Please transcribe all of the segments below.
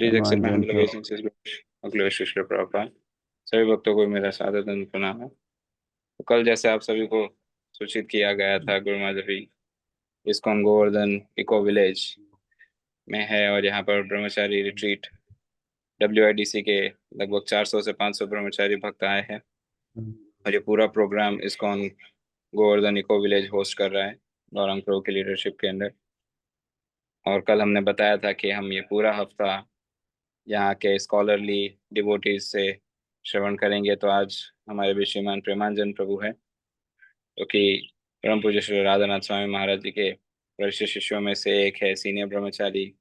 Please accept my Ramanjan humble Prabhu. obeisances Shri Prabhupada. सभी भक्तों को मेरा सादर दंड प्रणाम है। तो कल जैसे आप सभी को सूचित किया गया था, गुरु माधवी इस्कॉन गोवर्धन इको विलेज में है और यहाँ पर ब्रह्मचारी रिट्रीट WIDC के लगभग 400 से 500 ब्रह्मचारी भक्त आए हैं। और ये पूरा programme ISKCON Govardhan eco village host कर रहा है गौरंग प्रभु की लीडरशिप के अंदर। और कल हमने बताया था कि हम ये पूरा हफ्ता यहाँ के स्कॉलरली डिवोटीज से श्रवण करेंगे। तो आज हमारे भी श्रीमान प्रेमानंद प्रभु है, जो कि परम पूज्य श्री राधानाथ स्वामी महाराज जी के वरिष्ठ शिष्यों में से एक है, सीनियर ब्रह्मचारी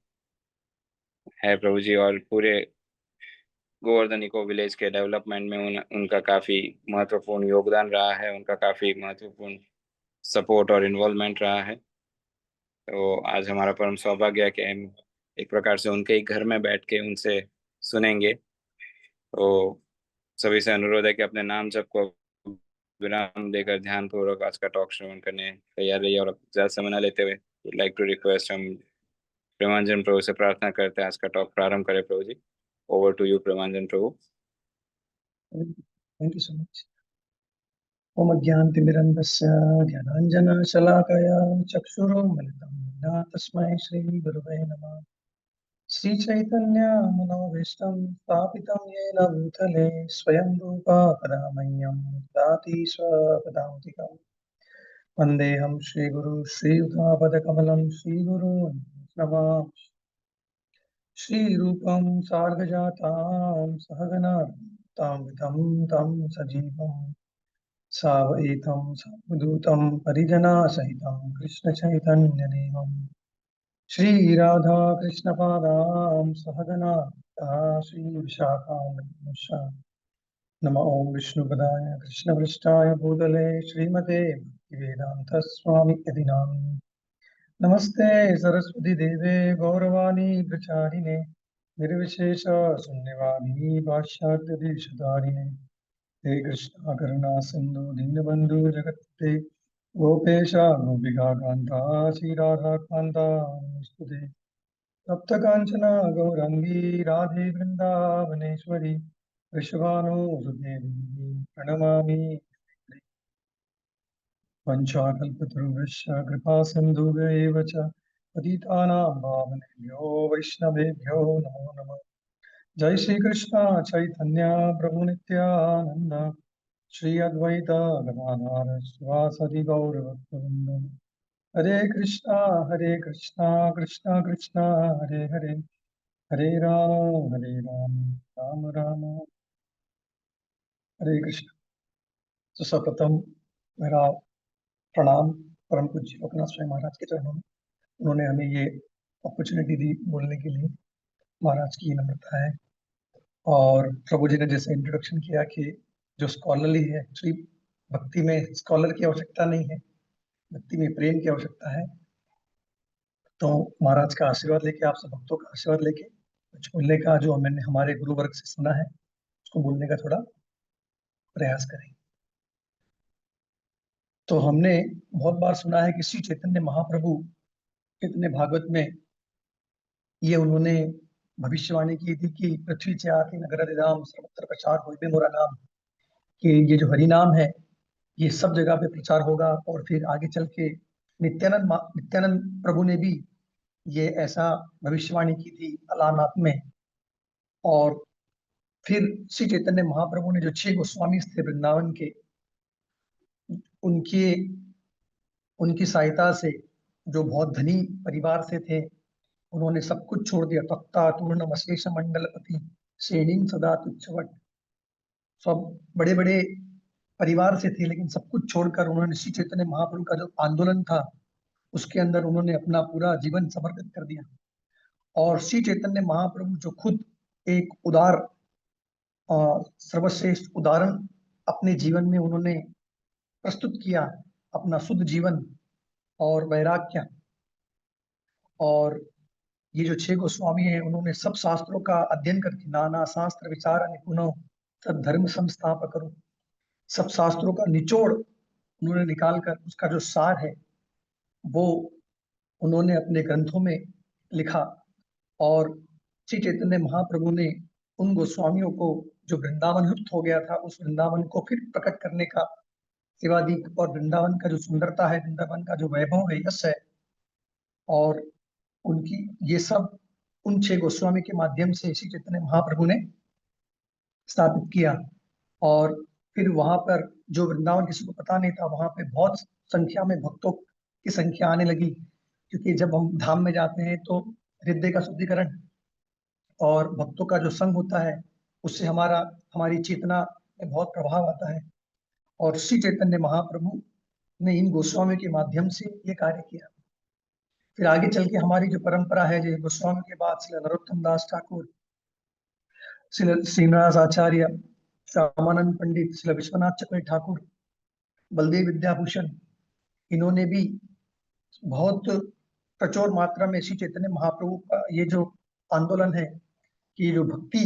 है प्रभु जी। और पूरे गोवर्धन इको विलेज के डेवलपमेंट में उनका काफ़ी महत्वपूर्ण योगदान रहा है, उनका काफ़ी महत्वपूर्ण सपोर्ट और इन्वॉल्वमेंट रहा है। तो आज हमारा परम सौभाग्य है कि हम एक प्रकार से उनके ही घर में बैठ के उनसे सुनेंगे। तो सभी से अनुरोध है कि अपने नाम जप को विराम देकर ध्यान पूर्वक आज का टॉक श्रवण करने तैयार रहिए। और ज्यादा समय न लेते हुए लाइक टू रिक्वेस्ट, हम प्रेमांजन प्रभु से प्रार्थना करते हैं आज का टॉक प्रारंभ करें। Prabhu ji, over to you Premanjan Prabhu. Thank you so much. ओम अज्ञानतिमिरन्धस्य ज्ञानाञ्जनशलाकया चक्षुरुन्मिलितं येन तस्मै श्रीगुरवे नमः। श्रीचैतन्यमनोभीष्टं स्थापितं येन भूतले स्वयं रूपा कदा मह्यं ददाति स्वपदान्तिकम्। वन्देऽहं श्रीगुरु श्रीयुतापदकमलं श्रीगुरून् नमामि। श्रीरूपं सार्गजातां सहगना तं विधं तं सजीवम् सावैतं सावधूतं परिजनासहितं कृष्णचैतन्यदेवं श्रीराधा कृष्णपादां सहगना श्रीविशाखान्वितांश्च। नमः ॐ विष्णुपदाय कृष्णपृष्ठाय भूतले श्रीमते भक्तिवेदान्तस्वामी यति नामिने। नमस्ते सरस्वती देवे गौरवाणी प्रचारिणे निर्विशेष शून्यवादी पाश्चात्यदेशधारिणे। हे कृष्णा करुणा सिंधु दीनबंधु जगत्पते गोपेश गोपिका कांता श्री राधा कांता नमोस्तुते। तप्त कांचना गौरंगी राधे वृंदावनेश्वरी वृषभानुसुते देवी प्रणमामि। वंशाकल्पतरुभ्यश्च कृपा सिन्धुभ्यैव च पतितानां पावनेभ्यो वैष्णवेभ्यो नमो नमः। जय श्री कृष्ण चैतन्य प्रभु नित्यानंद श्री अद्वैत गदाधर शिवासदि गौरभक्तवृंद। हरे कृष्णा कृष्णा कृष्णा हरे हरे हरे राम राम राम हरे कृष्ण। तो सर्वप्रथम मेरा प्रणाम परम पूज्य लोकनाथ स्वामी महाराज के चरणों में। उन्होंने हमें ये अपॉर्चुनिटी दी बोलने के लिए, महाराज की नम्रता है। और प्रभु जी ने जैसे इंट्रोडक्शन किया कि जो स्कॉलरली है, एक्चुअली भक्ति में स्कॉलर की आवश्यकता नहीं है, भक्ति में प्रेम की आवश्यकता है। तो महाराज का आशीर्वाद लेके, आप सब भक्तों का आशीर्वाद लेके कुछ बोलने का, जो मैंने हमारे गुरु वर्ग से सुना है उसको बोलने का थोड़ा प्रयास करें। तो हमने बहुत बार सुना है कि श्री चैतन्य महाप्रभु कितने भागवत में ये उन्होंने भविष्यवाणी की थी कि पृथ्वी से आके नगर राम सर्वत्र प्रचार होइबे मोरा नाम, कि ये जो हरि नाम है ये सब जगह पे प्रचार होगा। और फिर आगे चल के नित्यानंद प्रभु ने भी ये ऐसा भविष्यवाणी की थी अलाहाबाद में। और फिर श्री चैतन्य महाप्रभु ने जो 6 गोस्वामी थे वृंदावन के, उनके उनकी सहायता से, जो बहुत धनी परिवार से थे, उन्होंने सब कुछ छोड़ दिया। तख्ता तूर्णम अशेष मंडलपति श्रेणी सदा तुच्छवट। सब बड़े बड़े परिवार से थे, लेकिन सब कुछ छोड़कर उन्होंने श्री चैतन्य महाप्रभु का जो आंदोलन था उसके अंदर उन्होंने अपना पूरा जीवन समर्पित कर दिया। और श्री चैतन्य महाप्रभु जो खुद एक उदार सर्वश्रेष्ठ उदाहरण अपने जीवन में उन्होंने प्रस्तुत किया, अपना शुद्ध जीवन और वैराग्य। और ये जो 6 गोस्वामी हैं, उन्होंने सब शास्त्रों का अध्ययन करके, नाना शास्त्र विचार निपुणो सब धर्म संस्थापक करो, सब शास्त्रों का निचोड़ उन्होंने निकाल कर उसका जो सार है वो उन्होंने अपने ग्रंथों में लिखा। और श्री चैतन्य महाप्रभु ने उन गोस्वामियों को जो वृंदावन लुप्त हो गया था, उस वृंदावन को फिर प्रकट करने का सेवा दी। और वृंदावन का जो सुंदरता है, वृंदावन का जो वैभव है, यश है, और उनकी ये सब उन 6 गोस्वामी के माध्यम से श्री चैतन्य महाप्रभु ने स्थापित किया। और फिर वहां पर जो वृंदावन किसी को पता नहीं था, वहां पे बहुत संख्या में भक्तों की संख्या आने लगी, क्योंकि जब हम धाम में जाते हैं तो हृदय का शुद्धिकरण और भक्तों का जो संग होता है, उससे हमारी चेतना में बहुत प्रभाव आता है। और श्री चैतन्य महाप्रभु ने इन गोस्वामी के माध्यम से ये कार्य किया। फिर आगे चल के हमारी जो परंपरा है, जो गोस्वामी के बाद श्री नरोत्तम दास ठाकुर, श्री श्रीनिवास आचार्य, श्यामानंद पंडित, श्री विश्वनाथ चक्रवर्ती ठाकुर, बलदेव विद्याभूषण, इन्होंने भी बहुत प्रचुर मात्रा में श्री चैतन्य महाप्रभु का ये जो आंदोलन है कि ये जो भक्ति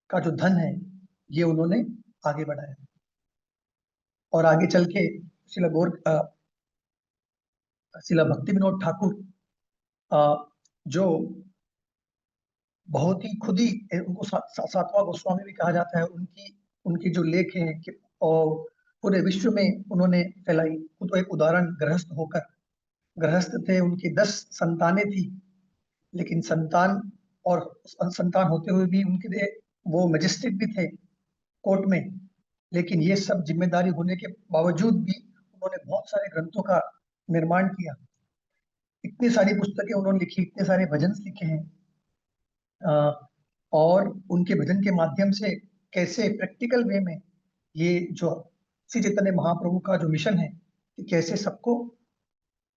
का जो धन है, ये उन्होंने आगे बढ़ाया। और आगे चल के श्रीला भक्ति विनोद ठाकुर, जो बहुत ही खुद ही उनको सातवां गोस्वामी भी कहा जाता है, उनकी जो लेख हैं कि और पूरे विश्व में उन्होंने फैलाई। खुद एक उदाहरण गृहस्थ थे, उनकी 10 संतानें थी, लेकिन संतान होते हुए भी उनके लिए वो मजिस्ट्रेट भी थे कोर्ट में, लेकिन ये सब जिम्मेदारी होने के बावजूद भी उन्होंने बहुत सारे ग्रंथों का निर्माण किया। इतनी सारी पुस्तकें उन्होंने लिखी, इतने सारे भजन लिखे हैं, और उनके भजन के माध्यम से कैसे प्रैक्टिकल वे में ये जो श्री चैतन्य महाप्रभु का जो मिशन है कि कैसे सबको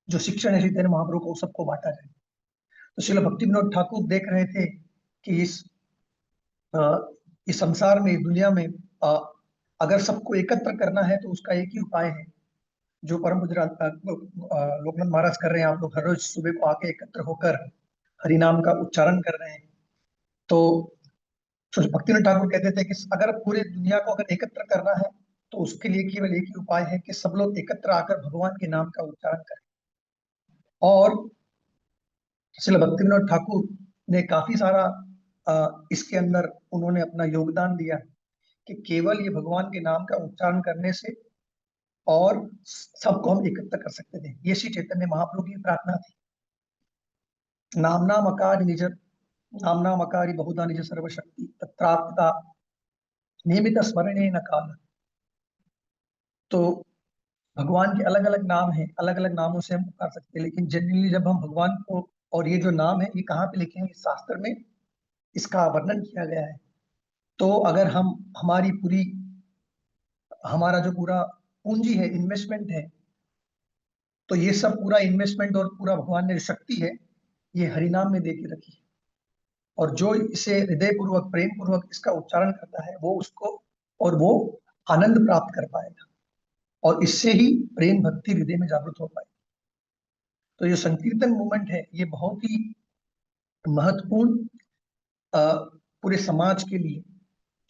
जो शिक्षण है श्री चैतन्य महाप्रभु को सबको बांटा जाए। तो श्रील भक्ति विनोद ठाकुर देख रहे थे कि इस संसार में, दुनिया में अगर सबको एकत्र करना है तो उसका एक ही उपाय है, जो परम पूज्य लोकनाथ महाराज कर रहे हैं। आप लोग हर रोज सुबह को आके एकत्र होकर हरि नाम का उच्चारण कर रहे हैं। तो भक्ति विनोद ठाकुर कहते थे कि अगर पूरे दुनिया को अगर एकत्र करना है तो उसके लिए केवल एक ही उपाय है कि सब लोग एकत्र आकर भगवान के नाम का उच्चारण करें। और श्रील भक्ति विनोद ठाकुर ने काफी सारा इसके अंदर उन्होंने अपना योगदान दिया कि केवल ये भगवान के नाम का उच्चारण करने से और सबको हम एकत्र कर सकते थे। ये श्री चैतन्य महाप्रभु की प्रार्थना थी। नामनाम अकारी बहुधा निज सर्वशक्ति तत्रात्मता नियमित स्मरणे न काल। तो भगवान के अलग अलग नाम हैं, अलग अलग नामों से हम पुकार सकते हैं, लेकिन जनरली जब हम भगवान को, और ये जो नाम है ये कहाँ पे लिखे हैं, इस शास्त्र में इसका वर्णन किया गया है। तो अगर हमारा जो पूरा पूंजी है, इन्वेस्टमेंट है, तो ये सब पूरा इन्वेस्टमेंट और पूरा भगवान ने जो शक्ति है ये हरिनाम में दे के रखी है। और जो इसे हृदय पूर्वक, प्रेम पूर्वक इसका उच्चारण करता है वो आनंद प्राप्त कर पाएगा, और इससे ही प्रेम भक्ति हृदय में जागृत हो पाएगी। तो ये संकीर्तन मूवमेंट है, ये बहुत ही महत्वपूर्ण पूरे समाज के लिए,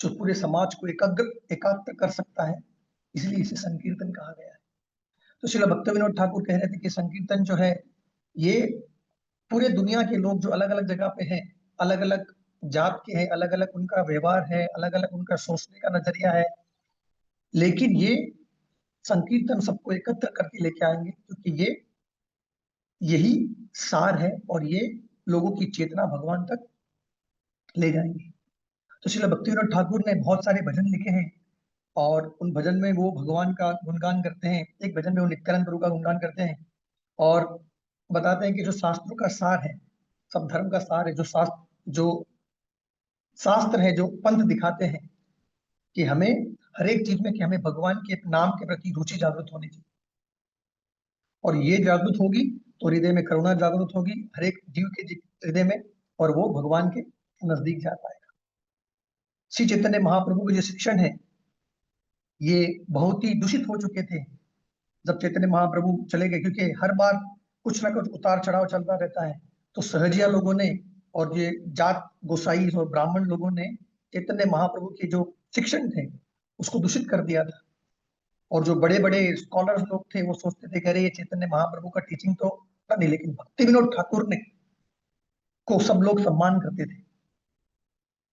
जो पूरे समाज को एकाग्र कर सकता है, इसलिए इसे संकीर्तन कहा गया है। तो श्रील भक्ति विनोद ठाकुर कह रहे थे कि संकीर्तन जो है ये पूरे दुनिया के लोग जो अलग अलग जगह पे हैं, अलग अलग जात के हैं, अलग अलग उनका व्यवहार है, अलग अलग उनका सोचने का नजरिया है, लेकिन ये संकीर्तन सबको एकत्र करके लेके आएंगे, क्योंकि यही सार है और ये लोगों की चेतना भगवान तक ले जाएंगे। तो श्रील भक्ति विनोद ठाकुर ने बहुत सारे भजन लिखे हैं, और उन भजन में वो भगवान का गुणगान करते हैं। एक भजन में वो नित्यानंद प्रभु का गुणगान करते हैं और बताते हैं कि जो शास्त्रों का सार है, सब धर्म का सार है, जो शास्त्र है, जो पंथ दिखाते हैं कि हमें हर एक चीज में, कि हमें भगवान के नाम के प्रति रुचि जागृत होनी चाहिए, और ये जागृत होगी तो हृदय में करुणा जागृत होगी हर एक जीव के हृदय में, और वो भगवान के नजदीक जा पाएगा। श्री चैतन्य महाप्रभु के जो शिक्षण है ये बहुत ही दूषित हो चुके थे जब चैतन्य महाप्रभु चले गए, क्योंकि हर बार कुछ ना कुछ उतार चढ़ाव चलता रहता है। तो सहजिया लोगों ने और ये जात गोसाई और ब्राह्मण लोगों ने चैतन्य महाप्रभु के जो शिक्षण थे उसको दूषित कर दिया था, और जो बड़े बड़े स्कॉलर्स लोग थे वो सोचते थे, कह रहे ये चैतन्य महाप्रभु का टीचिंग तो नहीं, लेकिन भक्ति विनोद ठाकुर ने को सब लोग सम्मान करते थे,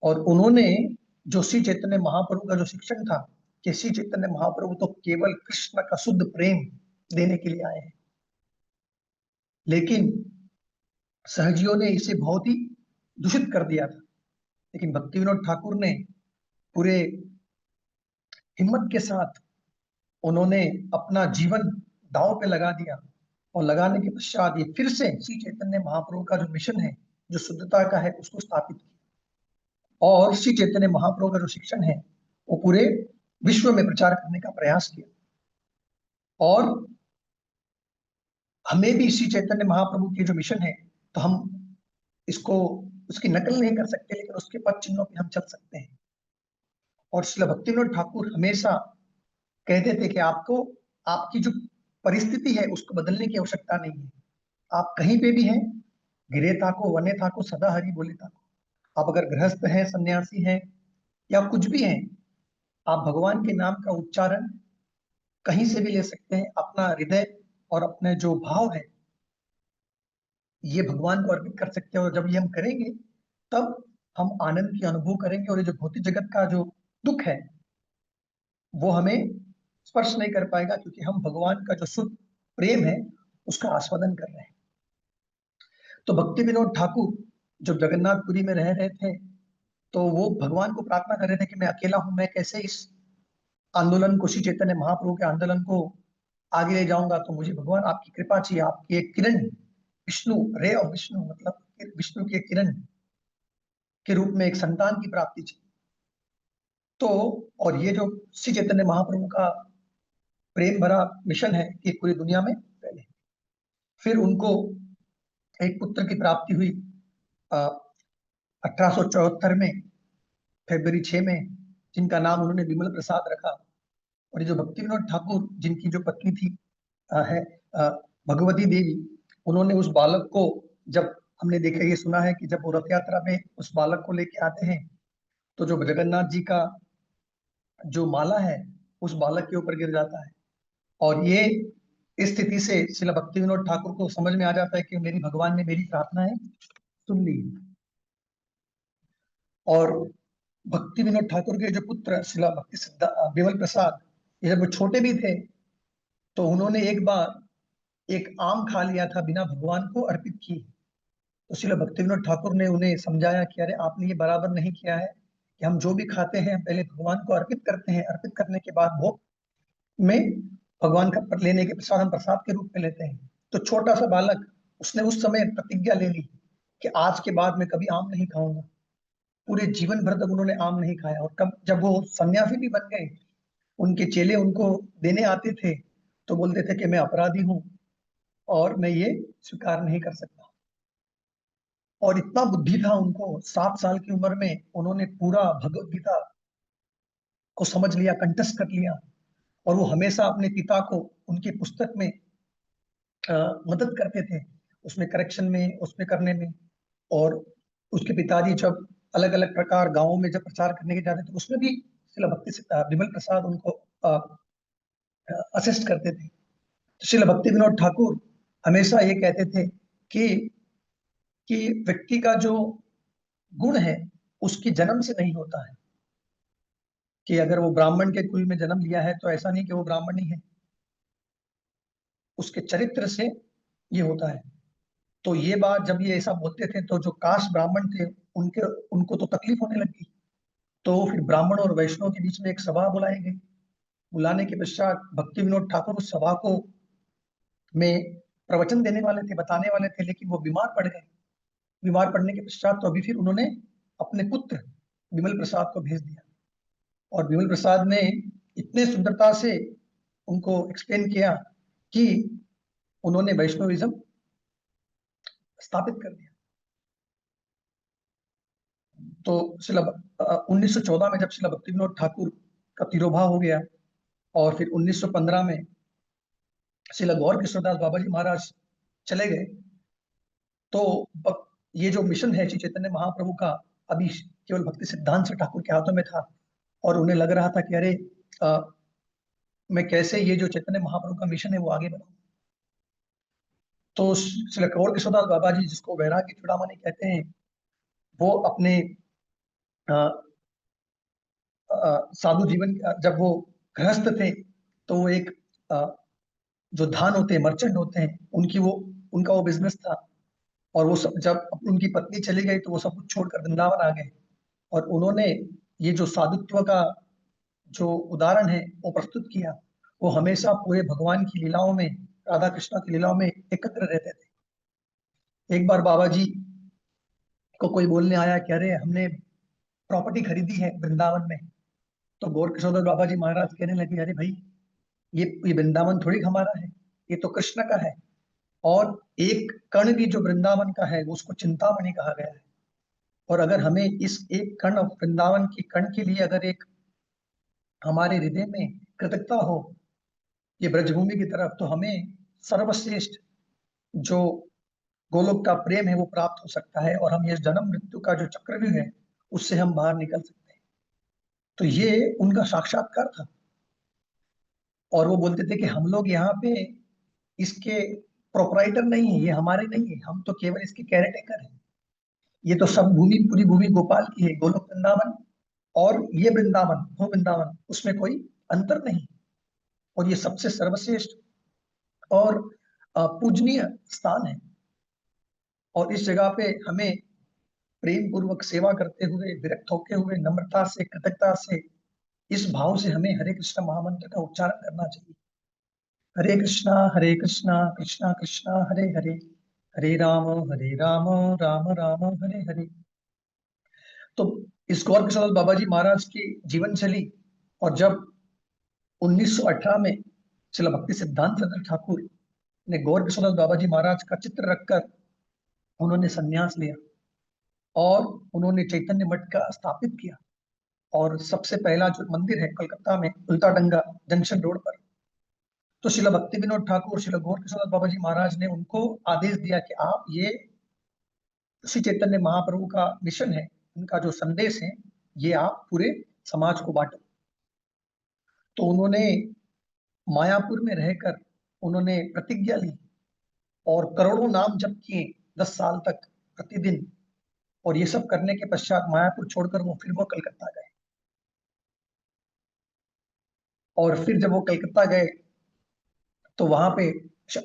और उन्होंने जो श्री चैतन्य महाप्रभु का जो शिक्षण था कि श्री चैतन्य महाप्रभु तो केवल कृष्ण का शुद्ध प्रेम देने के लिए आए हैं, लेकिन सहजियों ने इसे बहुत ही दूषित कर दिया था। लेकिन भक्ति विनोद ठाकुर ने पूरे हिम्मत के साथ उन्होंने अपना जीवन दांव पे लगा दिया, और लगाने के पश्चात ये फिर से श्री चैतन्य महाप्रभु का जो मिशन है, जो शुद्धता का है, उसको स्थापित किया, और श्री चैतन्य महाप्रभु का जो शिक्षण है वो पूरे विश्व में प्रचार करने का प्रयास किया। और हमें भी श्री चैतन्य महाप्रभु के जो मिशन है, तो हम इसको उसकी नकल नहीं कर सकते, लेकिन उसके पद चिन्हों पे हम चल सकते हैं। और श्रील भक्तिविनोद ठाकुर हमेशा कहते थे कि आपको आपकी जो परिस्थिति है उसको बदलने की आवश्यकता नहीं है। आप कहीं पे भी हैं, गिरे ताको वने ताको सदा हरि बोले ताको। आप अगर गृहस्थ हैं, सन्यासी हैं, या कुछ भी हैं, आप भगवान के नाम का उच्चारण कहीं से भी ले सकते हैं। अपना हृदय और अपने जो भाव है ये भगवान को अर्पित कर सकते हैं, और जब ये हम करेंगे तब हम आनंद की अनुभव करेंगे, और ये जो भौतिक जगत का जो दुख है वो हमें स्पर्श नहीं कर पाएगा, क्योंकि हम भगवान का जो शुद्ध प्रेम है उसका आस्वादन कर रहे हैं। तो भक्ति विनोद ठाकुर जब जगन्नाथपुरी में रह रहे थे, तो वो भगवान को प्रार्थना कर रहे थे कि मैं अकेला हूं, मैं कैसे इस आंदोलन को, श्री चैतन्य महाप्रभु के आंदोलन को आगे ले जाऊंगा। तो मुझे भगवान आपकी कृपा चाहिए, आपकी एक किरण, विष्णु, रे ऑफ विष्णु, मतलब विष्णु की एक किरण के रूप में एक संतान की प्राप्ति चाहिए। तो और ये जो श्री चैतन्य महाप्रभु का प्रेम भरा मिशन है कि पूरी दुनिया में फैले। फिर उनको एक पुत्र की प्राप्ति हुई 1874 में, फरवरी 6 में, जिनका नाम उन्होंने विमल प्रसाद रखा। और ये जो भक्ति विनोद ठाकुर, जिनकी जो पत्नी थी है भगवती देवी, उन्होंने उस बालक को, जब हमने देखा, ये सुना है कि जब वो रथ यात्रा में उस बालक को लेके आते हैं, तो जो जगन्नाथ जी का जो माला है उस बालक के ऊपर गिर जाता है। और ये इस स्थिति से श्रील भक्ति विनोद ठाकुर को समझ में आ जाता है कि मेरी भगवान ने मेरी प्रार्थनाएं सुन ली। और भक्ति विनोद ठाकुर के जो पुत्र श्रील भक्ति विमल प्रसाद, ये जब वो छोटे भी थे, तो उन्होंने एक बार एक आम खा लिया था बिना भगवान को अर्पित किए। तो श्रील भक्ति विनोद ठाकुर ने उन्हें समझाया कि अरे आपने ये बराबर नहीं किया है, कि हम जो भी खाते हैं पहले भगवान को अर्पित करते हैं, अर्पित करने के बाद भोग में भगवान का लेने के पश्चात हम प्रसाद के रूप में लेते हैं। तो छोटा सा बालक, उसने उस समय प्रतिज्ञा ले ली कि आज के बाद मैं कभी आम नहीं खाऊंगा। पूरे जीवन भर तक उन्होंने आम नहीं खाया, और कब जब वो सन्यासी भी बन गए, उनके चेले उनको देने आते थे, तो बोलते थे कि मैं अपराधी हूँ और मैं ये स्वीकार नहीं कर सकता। और इतना बुद्धि था उनको, 7 साल की उम्र में उन्होंने पूरा भगवत गीता को समझ लिया, कंठस्थ कर लिया। और वो हमेशा अपने पिता को उनकी पुस्तक में मदद करते थे, उसमें करेक्शन में, उसमें करने में। और उसके पिताजी जब अलग अलग प्रकार गांवों में जब प्रचार करने के जाते थे, उसमें भी श्रील भक्ति विमल प्रसाद उनको असिस्ट करते थे। तो श्रील भक्ति विनोद ठाकुर हमेशा ये कहते थे कि व्यक्ति का जो गुण है उसकी जन्म से नहीं होता है, कि अगर वो ब्राह्मण के कुल में जन्म लिया है तो ऐसा नहीं कि वो ब्राह्मण ही है, उसके चरित्र से ये होता है। तो ये बात जब ये ऐसा बोलते थे, तो जो कास्ट ब्राह्मण थे उनके उनको तो तकलीफ होने लगी। तो फिर ब्राह्मण और वैष्णव के बीच में एक सभा बुलाई गई। बुलाने के पश्चात भक्ति विनोद ठाकुर उस सभा को में प्रवचन देने वाले थे, बताने वाले थे, लेकिन वो बीमार पड़ गए। बीमार पड़ने के पश्चात तो अभी फिर उन्होंने अपने पुत्र विमल प्रसाद को भेज दिया। और विमल प्रसाद ने इतने सुंदरता से उनको एक्सप्लेन किया कि उन्होंने वैष्णविज्म स्थापित कर दिया। तो 1914 में जब श्रील भक्ति विनोद ठाकुर का तिरोभाव हो गया, और फिर 1915 में श्रील गौर किशोरदास बाबा जी महाराज चले गए, तो ये जो मिशन है श्री चैतन्य महाप्रभु का अभी केवल भक्ति सिद्धांत से ठाकुर के हाथों में था। और उन्हें लग रहा था कि अरे मैं कैसे ये जो चैतन्य महाप्रभु का मिशन है वो आगे बढ़ाऊं। तो श्री गौर किशोरदास बाबा जी, जिसको वैराग्य चूड़ामणि कहते हैं, वो अपने साधु जीवन जब वो गृहस्थ थे तो वो एक जो धान होते हैं, मर्चेंट होते हैं, उनका वो बिजनेस था। और वो सब जब उनकी पत्नी चली गई तो वो सब कुछ छोड़कर वृंदावन आ गए। और उन्होंने ये जो साधुत्व का जो उदाहरण है वो प्रस्तुत किया। वो हमेशा पूरे भगवान की लीलाओं में, राधा कृष्ण की लीलाओं में एकत्र रहते थे। एक बार बाबा जी को कोई बोलने आया कि अरे हमने प्रॉपर्टी खरीदी है वृंदावन में। तो गौर किशोर बाबा जी महाराज कहने लगे, अरे भाई, ये वृंदावन थोड़ी हमारा है, ये तो कृष्ण का है। और एक कण भी जो वृंदावन का है उसको चिंतामणि कहा गया है। और अगर हमें इस एक कण वृंदावन की कण के लिए अगर एक हमारे हृदय में कृतज्ञता हो ये ब्रजभूमि की तरफ, तो हमें सर्वश्रेष्ठ जो गोलोक का प्रेम है वो प्राप्त हो सकता है और हम ये जन्म मृत्यु का जो चक्रव्यूह है उससे हम बाहर निकल सकते हैं। तो ये उनका साक्षात्कार था। और वो बोलते थे कि हम लोग यहाँ पे इसके प्रोपराइटर नहीं है, ये हमारे नहीं है, हम तो केवल इसके कैरेटेकर हैं। ये तो सब भूमि, पूरी भूमि गोपाल की है, गोलोक वृंदावन और ये वृंदावन, वो वृंदावन, उसमें कोई अंतर नहीं। और ये सबसे सर्वश्रेष्ठ और पूजनीय स्थान है। और इस जगह पे हमें प्रेम पूर्वक सेवा करते हुए, विरक्त होते हुए, नम्रता से, कृतज्ञता से, इस भाव से हमें हरे कृष्ण महामंत्र का उच्चारण करना चाहिए। हरे कृष्णा कृष्णा कृष्णा हरे हरे, हरे राम राम राम हरे हरे। तो इस गौर किशोर बाबा जी महाराज की जीवन शैली, और जब 1918 में श्रील भक्ति सिद्धांत चंद्र ठाकुर ने गौर किशोर बाबा जी महाराज का चित्र रखकर उन्होंने संन्यास लिया और उन्होंने चैतन्य मठ का स्थापित किया। और सबसे पहला जो मंदिर है कलकत्ता में उल्टा डंगा जंक्शन रोड पर, तो श्रील भक्ति विनोद ठाकुर, श्रील गौर किशोर बाबा जी महाराज ने उनको आदेश दिया कि आप ये श्री चैतन्य महाप्रभु का मिशन है, उनका जो संदेश है, ये आप पूरे समाज को बांटो। तो उन्होंने मायापुर में रहकर उन्होंने प्रतिज्ञा ली और करोड़ों नाम जप किए 10 साल तक प्रतिदिन। और ये सब करने के पश्चात मायापुर छोड़कर वो कलकत्ता गए। और फिर जब वो कलकत्ता गए तो वहां पे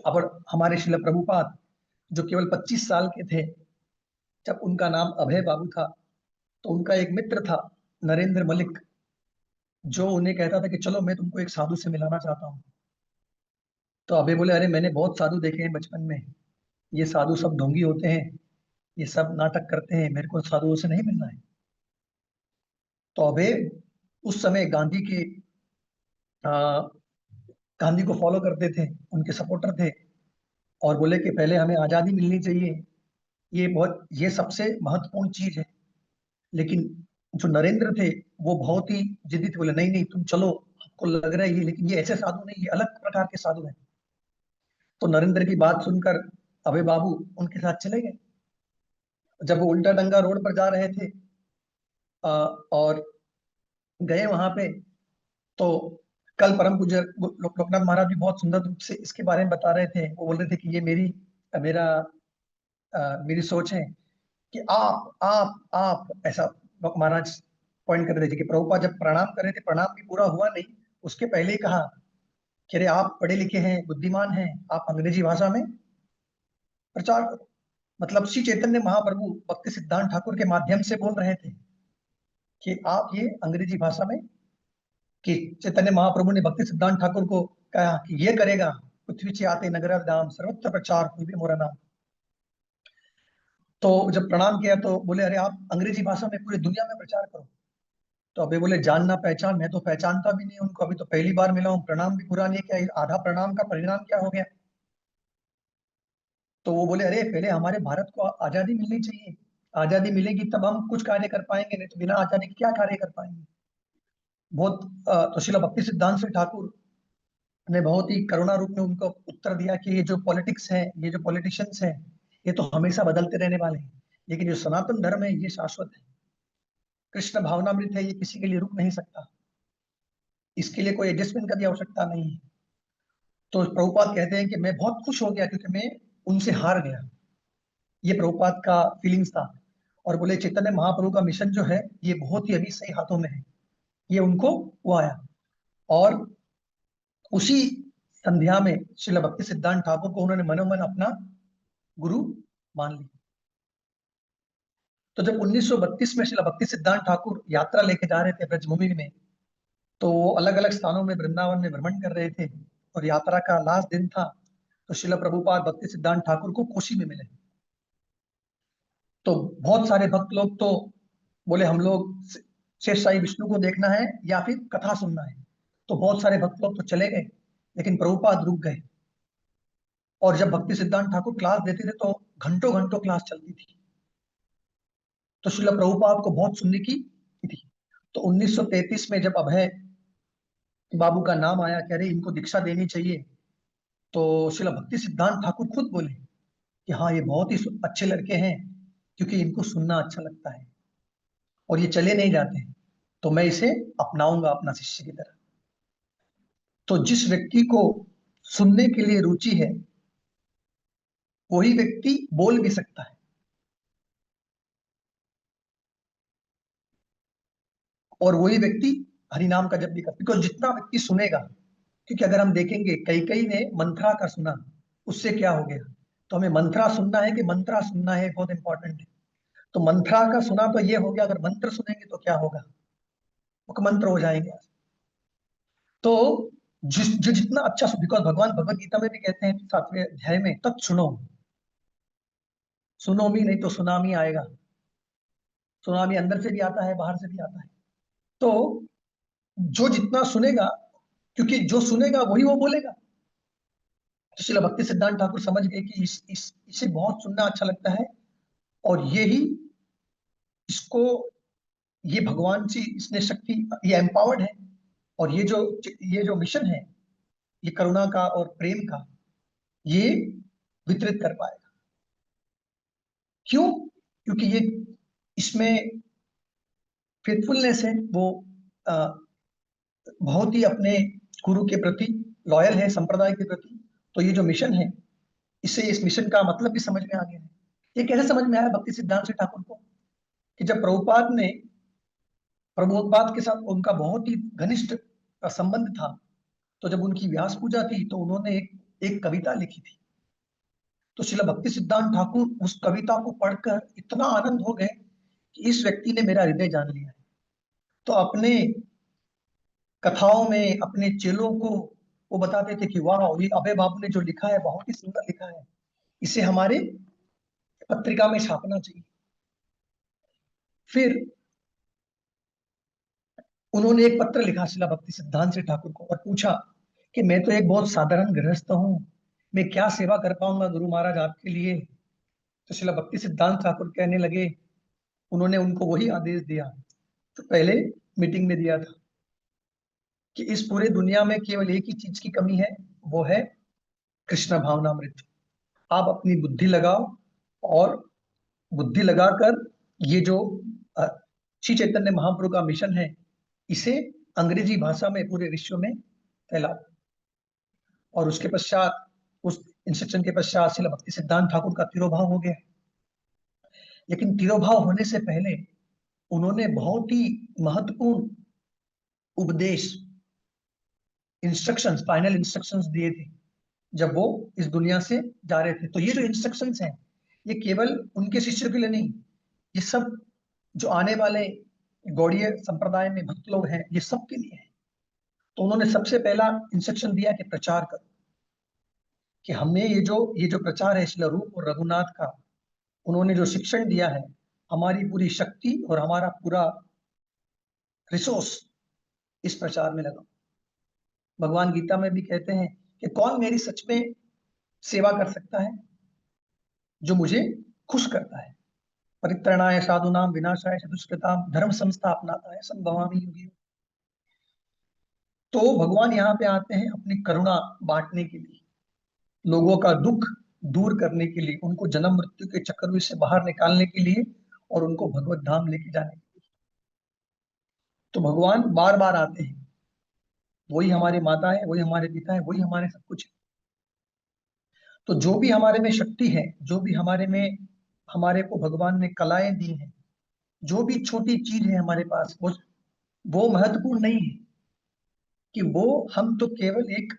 अब हमारे श्रील प्रभुपाद जो केवल 25 साल के थे, जब उनका नाम अभय बाबू था, तो उनका एक मित्र था नरेंद्र मलिक, जो उन्हें कहता था कि चलो मैं तुमको एक साधु से मिलाना चाहता हूँ। तो अभय बोले, अरे मैंने बहुत साधु देखे हैं बचपन में, ये साधु सब ढोंगी होते हैं, ये सब नाटक करते हैं, मेरे को साधुओं से नहीं मिलना है। तो अभय उस समय आ, गांधी को फॉलो करते थे, उनके सपोर्टर थे। और बोले कि पहले हमें आजादी मिलनी चाहिए, ये सबसे महत्वपूर्ण चीज है। लेकिन जो नरेंद्र थे वो बहुत ही जिद्दी थे, बोले नहीं नहीं तुम चलो, आपको लग रहा है ये, लेकिन ये ऐसे साधु नहीं, ये अलग प्रकार के साधु हैं। तो नरेंद्र की बात सुनकर अभय बाबू उनके साथ चले गए। जब वो उल्टा डंगा रोड पर जा रहे थे और गए वहां पे, तो कल परम पूज्य लोकनाथ महाराज भी बहुत सुंदर रूप से इसके बारे में बता रहे थे। वो बोल रहे थे कि ये मेरा मेरी सोच है कि आप ऐसा महाराज पॉइंट कर रहे थे कि प्रभुपाद जब प्रणाम कर रहे थे, प्रणाम भी पूरा हुआ नहीं, उसके पहले ही कहा कि अरे आप पढ़े लिखे हैं, बुद्धिमान हैं, आप अंग्रेजी भाषा में प्रचार करो। मतलब श्री चैतन्य महाप्रभु भक्ति सिद्धांत ठाकुर के माध्यम से बोल रहे थे कि आप ये अंग्रेजी भाषा में, कि चैतन्य महाप्रभु ने भक्ति सिद्धांत ठाकुर को कहा कि ये करेगा, पृथ्वी आते नगर धाम सर्वत्र प्रचार हुई मोरा नाम। तो जब प्रणाम किया तो बोले, अरे आप अंग्रेजी भाषा में पूरी दुनिया में प्रचार करो। तो अभी बोले, जानना पहचान, मैं तो पहचानता भी नहीं उनको, अभी तो पहली बार मिला हूँ, प्रणाम भी पूरा नहीं किया, आधा प्रणाम का परिणाम क्या हो गया। तो वो बोले, अरे पहले हमारे भारत को आजादी मिलनी चाहिए, आजादी मिलेगी तब हम कुछ कार्य कर पाएंगे, नहीं तो बिना आजादी के क्या कार्य कर पाएंगे। बहुत तो श्रील भक्ति सिद्धांत श्री ठाकुर ने बहुत ही करुणा रूप में उनको उत्तर दिया कि ये जो पॉलिटिक्स है, ये जो पॉलिटिशियंस हैं, ये तो हमेशा बदलते रहने वाले हैं, लेकिन जो सनातन धर्म है ये शाश्वत है। कृष्ण भावनामृत है, ये किसी के लिए रुक नहीं सकता, इसके लिए कोई एडजस्टमेंट की भी आवश्यकता नहीं है। तो प्रभुपाद कहते हैं कि मैं बहुत खुश हो गया क्योंकि मैं उनसे हार गया, ये प्रभुपाद का फीलिंग्स था। और बोले चैतन्य महाप्रभु का मिशन जो है ये बहुत ही अभी सही हाथों में है। ये उनको वो आया और उसी संध्या में श्रील भक्ति सिद्धांत ठाकुर को उन्होंने मनोमन अपना गुरु मान लिया। तो जब 1932 में श्रील भक्ति सिद्धांत ठाकुर यात्रा लेके जा रहे थे ब्रजभूमि में, तो वो अलग अलग स्थानों में वृंदावन में भ्रमण कर रहे थे और यात्रा का लास्ट दिन था। तो श्रील प्रभुपाद भक्ति सिद्धांत ठाकुर को कोशी में मिले। तो बहुत सारे भक्त लोग तो बोले हम लोग शेष साई विष्णु को देखना है या फिर कथा सुनना है। तो बहुत सारे भक्त लोग तो चले गए, लेकिन प्रभुपाद रुक गए। और जब भक्ति सिद्धांत ठाकुर क्लास देते थे तो घंटों घंटों क्लास चलती थी। तो श्रील प्रभुपाद को बहुत सुनने की थी। तो 1933 में जब अभय बाबू का नाम आया कि अरे इनको दीक्षा देनी चाहिए, तो श्रील भक्ति सिद्धांत ठाकुर खुद बोले कि हाँ ये बहुत ही अच्छे लड़के हैं, क्योंकि इनको सुनना अच्छा लगता है और ये चले नहीं जाते हैं, तो मैं इसे अपनाऊंगा अपना शिष्य की तरह। तो जिस व्यक्ति को सुनने के लिए रुचि है वही व्यक्ति बोल भी सकता है। और वही व्यक्ति हरिनाम का जप भी करता है, बिकॉज जितना व्यक्ति सुनेगा, क्योंकि अगर हम देखेंगे कई कई ने मंत्रा का सुना, उससे क्या हो गया। तो हमें मंत्रा सुनना है कि मंत्रा सुनना है, बहुत इंपॉर्टेंट है। तो मंत्रा का सुना तो ये हो गया, अगर मंत्र सुनेंगे तो क्या होगा, मुखमंत्र हो जाएंगे। तो जो जितना अच्छा, बिकॉज भगवान भगवत गीता में भी कहते हैं 7वें अध्याय में, तब सुनो, सुनो भी नहीं तो सुनामी आएगा। सुनामी अंदर से भी आता है बाहर से भी आता है। तो जो जितना सुनेगा, क्योंकि जो सुनेगा वही वो बोलेगा। तो श्रील भक्ति सिद्धांत ठाकुर समझ गए कि इसे बहुत सुनना अच्छा लगता है और ये ही इसको, ये भगवान से इसने शक्ति, ये एम्पावर्ड है और ये जो मिशन है ये करुणा का और प्रेम का, ये वितरित कर पाएगा। क्यों? क्योंकि ये इसमें फेथफुलनेस है, वो बहुत ही अपने गुरु के प्रति लॉयल है, संप्रदाय के प्रति। तो ये जो मिशन है, इससे इस मिशन का मतलब भी समझ में आ गया है। ये कैसे समझ में आया भक्ति सिद्धांत ठाकुर को, कि जब प्रभुपाद के साथ उनका बहुत ही घनिष्ठ संबंध था, तो जब उनकी व्यास पूजा थी तो उन्होंने एक कविता लिखी थी। तो श्रील भक्ति सिद्धांत ठाकुर उस कविता को पढ़कर इतना आनंद हो गए कि इस व्यक्ति ने मेरा हृदय जान लिया है। तो अपने कथाओं में अपने चेलों को वो बताते थे कि वाह, ये अभय बाबू ने जो लिखा है बहुत ही सुंदर लिखा है, इसे हमारे पत्रिका में छापना चाहिए। फिर उन्होंने एक पत्र लिखा श्रील भक्ति सिद्धांत ठाकुर को और पूछा कि मैं तो एक बहुत साधारण गृहस्थ हूँ, मैं क्या सेवा कर पाऊंगा गुरु महाराज आपके लिए। तो श्रील भक्ति सिद्धांत ठाकुर कहने लगे, उन्होंने उनको वही आदेश दिया तो पहले मीटिंग में दिया था कि इस पूरे दुनिया में केवल एक ही चीज की कमी है, वो है कृष्ण भावनामृत। आप अपनी बुद्धि लगाओ और बुद्धि लगाकर ये जो श्री चैतन्य महाप्रभु का मिशन है, इसे अंग्रेजी भाषा में पूरे विश्व में फैला। और उसके पश्चात, उस इंस्ट्रक्शन के पश्चात श्रील भक्ति सिद्धांत ठाकुर का तिरोभाव हो गया। लेकिन तिरोभाव होने से पहले उन्होंने बहुत ही महत्वपूर्ण उपदेश, इंस्ट्रक्शंस, फाइनल इंस्ट्रक्शंस दिए थे जब वो इस दुनिया से जा रहे थे। तो ये जो इंस्ट्रक्शंस हैं, ये केवल उनके शिष्यों के लिए नहीं, ये सब जो आने वाले गौड़ीय संप्रदाय में भक्त लोग हैं, ये सब के लिए है। तो उन्होंने सबसे पहला इंस्ट्रक्शन दिया कि प्रचार करो, कि हमें ये जो प्रचार है श्रील रूप और रघुनाथ का, उन्होंने जो शिक्षण दिया है, हमारी पूरी शक्ति और हमारा पूरा रिसोर्स इस प्रचार में लगाओ। भगवान गीता में भी कहते हैं कि कौन मेरी सच में सेवा कर सकता है, जो मुझे खुश करता है। परित्रणाय साधुनाम विनाशाय च दुष्कृताम धर्म संस्थापनाय संभवामि युगे युगे। तो भगवान यहाँ पे आते हैं अपनी करुणा बांटने के लिए, लोगों का दुख दूर करने के लिए, उनको जन्म मृत्यु के चक्रव्यूह से बाहर निकालने के लिए और उनको भगवत धाम लेके जाने के लिए। तो भगवान बार बार आते हैं, वही हमारी माता है, वही हमारे पिता है, वही हमारे सब कुछ है। तो जो भी हमारे में शक्ति है, जो भी हमारे को भगवान ने कलाएं दी हैं, जो भी छोटी चीज है हमारे पास वो महत्वपूर्ण नहीं है, कि वो हम तो केवल एक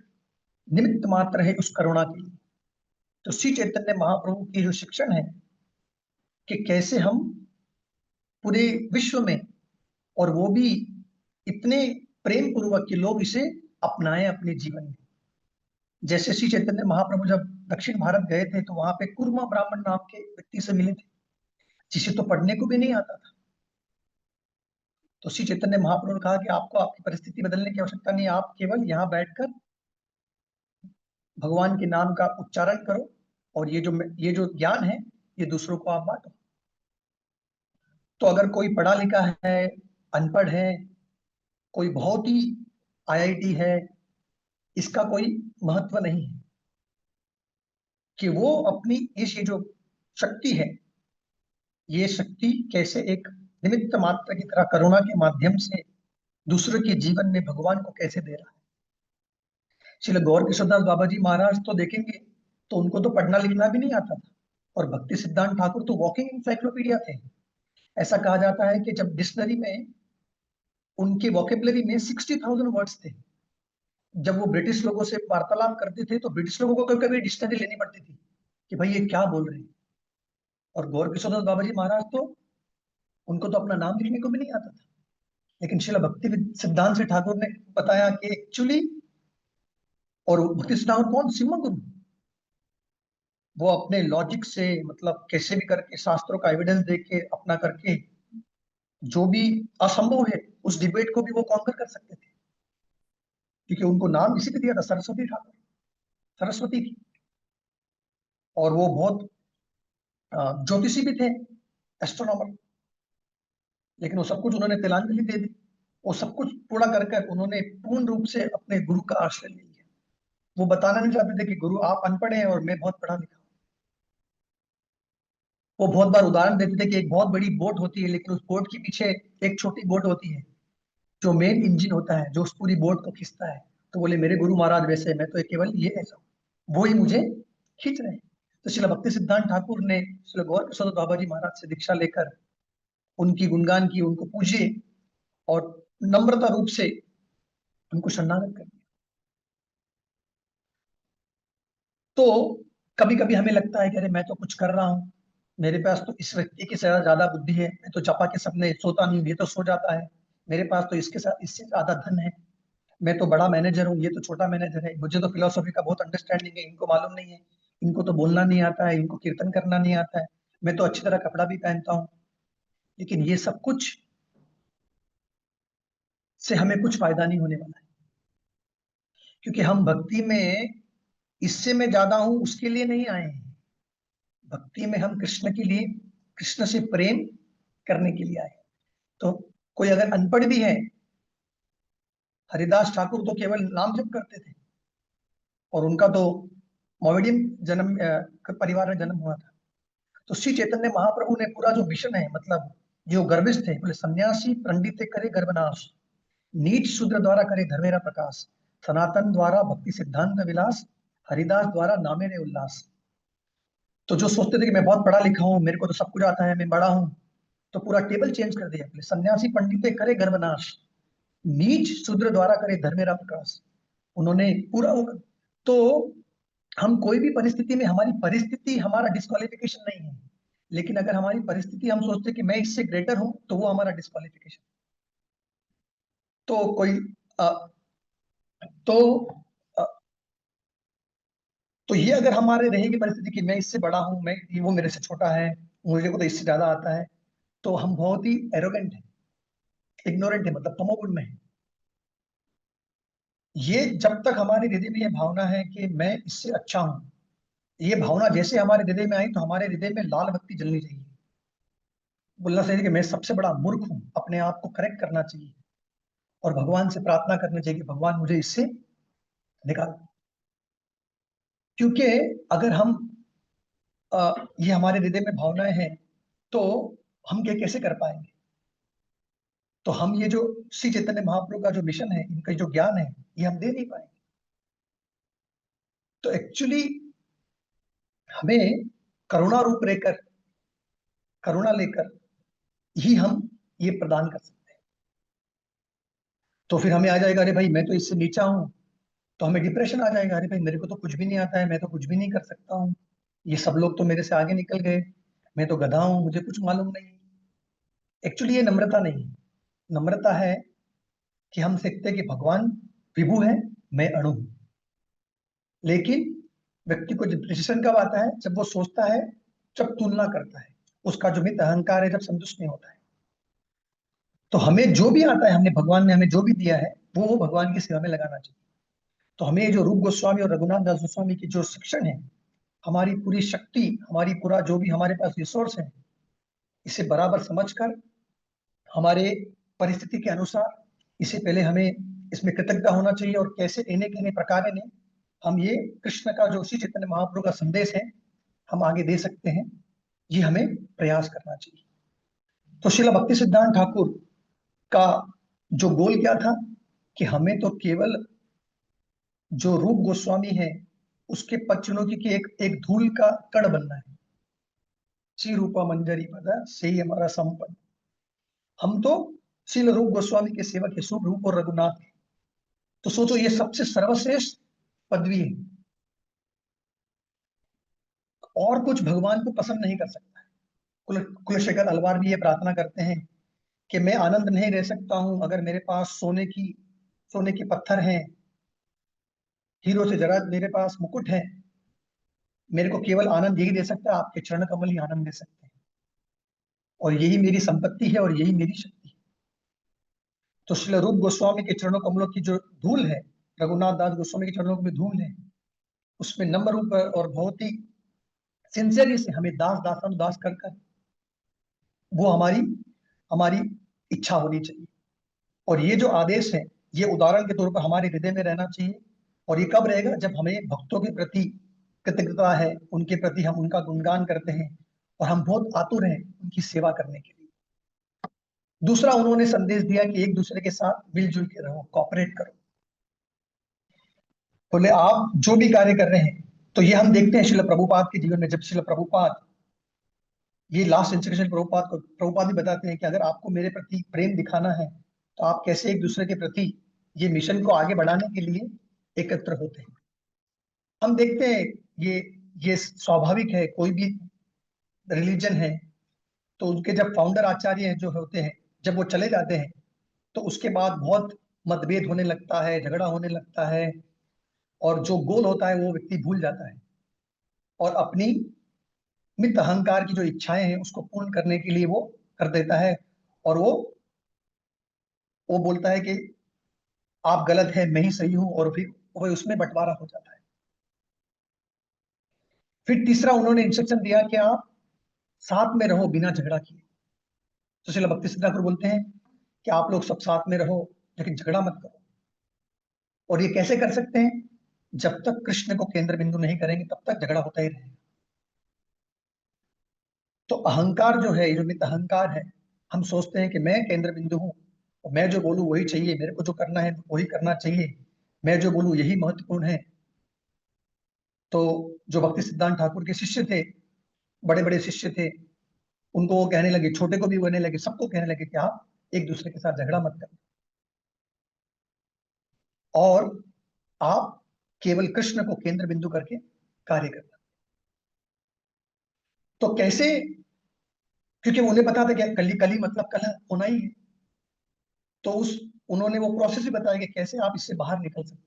निमित्त मात्र है उस करुणा के लिए। तो श्री चैतन्य महाप्रभु की जो शिक्षण है कि कैसे हम पूरे विश्व में, और वो भी इतने प्रेम पूर्वक कि लोग इसे अपनाएं अपने जीवन में। जैसे श्री चैतन्य महाप्रभु जब दक्षिण भारत गए थे तो वहां पे कुर्मा ब्राह्मण नाम के व्यक्ति से मिले थे, जिसे तो पढ़ने को भी नहीं आता था। तो श्री चैतन्य महाप्रभु ने कहा कि आपको आपकी परिस्थिति बदलने की आवश्यकता नहीं है, आप केवल यहाँ बैठकर भगवान के नाम का उच्चारण करो, और ये जो ज्ञान है ये दूसरों को आप बांटो। तो अगर कोई पढ़ा लिखा है, अनपढ़ है, कोई बहुत ही आईआईटी है, इसका कोई महत्व नहीं है, कि वो अपनी ये जो शक्ति है, ये शक्ति कैसे एक निमित्त मात्र की तरह करुणा के माध्यम से दूसरों के जीवन में भगवान को कैसे दे रहा है। श्रील गौर किशोरदास बाबा जी महाराज तो देखेंगे तो उनको तो पढ़ना लिखना भी नहीं आता था, और भक्ति सिद्धांत ठाकुर तो वॉकिंग इंसाइक्लोपीडिया थे। ऐसा कहा जाता है कि जब डिक्शनरी में उनके वोकेबलरी में 60,000 वर्ड्स थे, जब वो ब्रिटिश लोगों से वार्तालाप करते थे तो ब्रिटिश लोगों को कभी कभी डिक्शनरी लेनी पड़ती थी कि भाई ये क्या बोल रहे हैं। और गौर किशोरदास बाबा जी महाराज तो उनको तो अपना नाम लिखने को भी नहीं आता था, लेकिन श्रील भक्ति सिद्धांत से ठाकुर ने बताया कि एक्चुअली, और भक्ति सिद्धांत कौन, सिम्हा गुरु, वो अपने लॉजिक से, मतलब कैसे भी करके शास्त्रों का एविडेंस दे के अपना करके जो भी असंभव है उस डिबेट को भी वो कॉन्कर कर सकते थे, क्योंकि उनको नाम इसी पे दिया था, सरस्वती ठाकुर, सरस्वती थी। और वो बहुत ज्योतिषी भी थे, एस्ट्रोनॉमर। लेकिन वो सब कुछ उन्होंने तिलांजलि दे दी, वो सब कुछ पूरा कर कर उन्होंने पूर्ण रूप से अपने गुरु का आश्रय ले लिया। वो बताना नहीं चाहते थे कि गुरु आप अनपढ़ हैं और मैं बहुत पढ़ा लिखा हूं। वो बहुत बार उदाहरण देते थे कि एक बहुत बड़ी बोट होती है, लेकिन उस बोट के पीछे एक छोटी बोट होती है, जो मेन इंजन होता है, जो उस पूरी बोट को खींचता है। तो बोले मेरे गुरु महाराज वैसे, मैं तो केवल ये ऐसा हूं, वो ही मुझे खींच रहे हैं। तो श्रील भक्ति सिद्धांत ठाकुर ने श्रील गौर किशोर बाबा जी महाराज से दीक्षा लेकर उनकी गुणगान की, उनको पूजे, और नम्रता रूप से उनको शरणागत कर दिया। तो कभी कभी हमें लगता है कि अरे मैं तो कुछ कर रहा हूँ, मेरे पास तो इस व्यक्ति की ज्यादा बुद्धि है, मैं तो जपा के सपने सोता नहीं हूँ, ये तो सो जाता है, मेरे पास तो इसके साथ इससे ज्यादा धन है, मैं तो बड़ा मैनेजर हूँ, ये तो छोटा मैनेजर है, मुझे तो फिलोसफी का बहुत अंडरस्टैंडिंग है, इनको मालूम नहीं है, इनको तो बोलना नहीं आता है, इनको कीर्तन करना नहीं आता है, मैं तो अच्छी तरह कपड़ा भी पहनता हूँ। लेकिन ये सब कुछ से हमें कुछ फायदा नहीं होने वाला है, क्योंकि हम भक्ति में इससे मैं ज्यादा हूं उसके लिए नहीं आए हैं। भक्ति में हम कृष्ण के लिए, कृष्ण से प्रेम करने के लिए आए। तो कोई अगर अनपढ़ भी है, हरिदास ठाकुर तो केवल नाम जप करते थे, और उनका तो मोमेडियन जन्म परिवार में जन्म हुआ था। तो श्री चैतन्य महाप्रभु ने पूरा जो मिशन है, मतलब जो गर्विष्ठ थे, बोले सन्यासी पंडित करे गर्भनाश, नीच शूद्र द्वारा करे धर्मेरा प्रकाश, सनातन द्वारा भक्ति सिद्धांत विलास, हरिदास द्वारा नामे रे उल्लास। तो जो सोचते थे कि मैं बहुत पढ़ा लिखा हूँ, मेरे को तो सब कुछ आता है, मैं बड़ा हूँ, तो पूरा टेबल चेंज कर दिया। बोले सन्यासी पंडित करे गर्भनाश, नीच शूद्र द्वारा करे धर्मेरा प्रकाश। उन्होंने पूरा तो हम कोई भी परिस्थिति में, हमारी परिस्थिति हमारा डिस्क्वालिफिकेशन नहीं है, लेकिन अगर हमारी परिस्थिति हम सोचते कि मैं इससे ग्रेटर हूं, तो वो हमारा डिस्क्वालिफिकेशन। तो कोई अ, तो अ, तो ये अगर हमारे रहेगी परिस्थिति कि मैं इससे बड़ा हूं, मैं, वो मेरे से छोटा है, मुझे को तो इससे ज्यादा आता है, तो हम बहुत ही एरोगेंट है, इग्नोरेंट है, मतलब तमोगुण में है। ये जब तक हमारे हृदय में ये भावना है कि मैं इससे अच्छा हूं, ये भावना जैसे हमारे हृदय में आई तो हमारे हृदय में लाल बत्ती जलनी चाहिए, बोलना चाहिए कि मैं सबसे बड़ा मूर्ख हूं, अपने आप को करेक्ट करना चाहिए, और भगवान से प्रार्थना करनी चाहिए कि भगवान मुझे इससे निकाल। क्योंकि अगर हम ये हमारे हृदय में भावनाएं हैं, तो हम ये कैसे कर पाएंगे। तो हम ये जो श्री चैतन्य महाप्रभु का जो मिशन है, इनका जो ज्ञान है, ये हम दे नहीं पाएंगे। तो एक्चुअली हमें करुणा रूप लेकर, करुणा लेकर ही हम ये प्रदान कर सकते हैं। तो फिर हमें आ जाएगा, अरे भाई मैं तो इससे नीचा हूं, तो हमें डिप्रेशन आ जाएगा, अरे भाई मेरे को तो कुछ भी नहीं आता है, मैं तो कुछ भी नहीं कर सकता हूँ, ये सब लोग तो मेरे से आगे निकल गए, मैं तो गधा हूं, मुझे कुछ मालूम नहीं। एक्चुअली ये नम्रता नहीं है। नम्रता है कि हम सीखते हैं कि भगवान विभु है, मैं अणु हूं। लेकिन व्यक्ति को डिप्रेशन कब आता है? जब वो सोचता है, जब तुलना करता है, उसका जो मित अहंकार है जब संतुष्ट नहीं होता है। तो हमें जो भी आता है, हमने भगवान ने हमें जो भी दिया है, वो भगवान की सेवा में लगाना चाहिए। तो हमें जो रूप गोस्वामी और रघुनाथ दास गोस्वामी की जो शिक्षण है, हमारी पूरी शक्ति, हमारी पूरा जो भी हमारे पास रिसोर्स है, इसे बराबर समझकर हमारे परिस्थिति के अनुसार इसे पहले हमें इसमें कृतज्ञता होना चाहिए, और कैसे इन्हें किन्हीं प्रकार ने हम ये कृष्ण का जो श्री चैतन्य महाप्रभु का संदेश है हम आगे दे सकते हैं, ये हमें प्रयास करना चाहिए। तो श्रील भक्ति सिद्धांत ठाकुर का जो गोल क्या था कि हमें तो केवल जो रूप गोस्वामी है उसके पद की एक एक धूल का कण बनना है। श्री रूपा मंजरी पद से ही हमारा संपन्न। हम तो श्रील रूप गोस्वामी के सेवक है, शुभ रूप और रघुनाथ है। तो सोचो, ये सबसे सर्वश्रेष्ठ पदवी है, और कुछ भगवान को पसंद नहीं कर सकता है। कुलशेखर अलवार भी ये प्रार्थना करते हैं कि मैं आनंद नहीं रह सकता हूं अगर मेरे पास सोने की पत्थर हैं, हीरो से जरा मेरे पास मुकुट है, मेरे को केवल आनंद यही दे सकता है, आपके चरण कमल ही आनंद दे सकते हैं, और यही मेरी संपत्ति है और यही मेरी शक्ति है। तो श्री रूप गोस्वामी के चरणों कमलों की जो धूल है, रघुनाथ दास गोस्वामी के चरणों में धूल है, उसमें नम्र रूप और बहुत ही सिंसियरली से हमें दास दासानुदास कर कर वो हमारी हमारी इच्छा होनी चाहिए। और ये जो आदेश है, ये उदाहरण के तौर पर हमारे हृदय में रहना चाहिए। और ये कब रहेगा? जब हमें भक्तों के प्रति कृतज्ञता है, उनके प्रति हम उनका गुणगान करते हैं, और हम बहुत आतुर हैं उनकी सेवा करने के लिए। दूसरा, उन्होंने संदेश दिया कि एक दूसरे के साथ मिलजुल के रहो, कॉपरेट करो। बोले आप जो भी कार्य कर रहे हैं, तो ये हम देखते हैं श्रील प्रभुपाद के जीवन में। जब श्रील प्रभुपाद, ये लास्ट इंस्ट्रक्शन प्रभुपाद भी बताते हैं कि अगर आपको मेरे प्रति प्रेम दिखाना है तो आप कैसे एक दूसरे के प्रति ये मिशन को आगे बढ़ाने के लिए एकत्र होते हैं। हम देखते हैं ये ये स्वाभाविक है, कोई भी रिलीजन है तो उनके जब फाउंडर आचार्य जो होते हैं, जब वो चले जाते हैं तो उसके बाद बहुत मतभेद होने लगता है, झगड़ा होने लगता है, और जो गोल होता है वो व्यक्ति भूल जाता है, और अपनी मित अहंकार की जो इच्छाएं हैं उसको पूर्ण करने के लिए वो कर देता है, और वो बोलता है कि आप गलत है, मैं ही सही हूं, और फिर वो उसमें बंटवारा हो जाता है। फिर तीसरा उन्होंने इंस्ट्रक्शन दिया कि आप साथ में रहो बिना झगड़ा किए। तो श्रील भक्ति सिद्धांत ठाकुर बोलते हैं कि आप लोग सब साथ में रहो लेकिन झगड़ा मत करो। और ये कैसे कर सकते हैं? जब तक कृष्ण को केंद्र बिंदु नहीं करेंगे तब तक झगड़ा होता ही रहेगा। तो अहंकार जो है, ये जो मित अहंकार है, हम सोचते हैं कि मैं केंद्र बिंदु हूं और मैं जो बोलूं वही चाहिए, मेरे को जो करना है वही करना चाहिए, मैं जो बोलूं यही महत्वपूर्ण है। तो जो भक्ति सिद्धांत ठाकुर के शिष्य थे, बड़े बड़े शिष्य थे, उनको वो कहने लगे, छोटे को भी कहने लगे, सबको कहने लगे कि आप एक दूसरे के साथ झगड़ा मत करें, और आप केवल कृष्ण को केंद्र बिंदु करके कार्य करना। तो कैसे? क्योंकि उन्हें पता था कि कली कली मतलब कलह होना ही है। तो उन्होंने वो प्रोसेस ही बताया कि कैसे आप इससे बाहर निकल सकते हैं।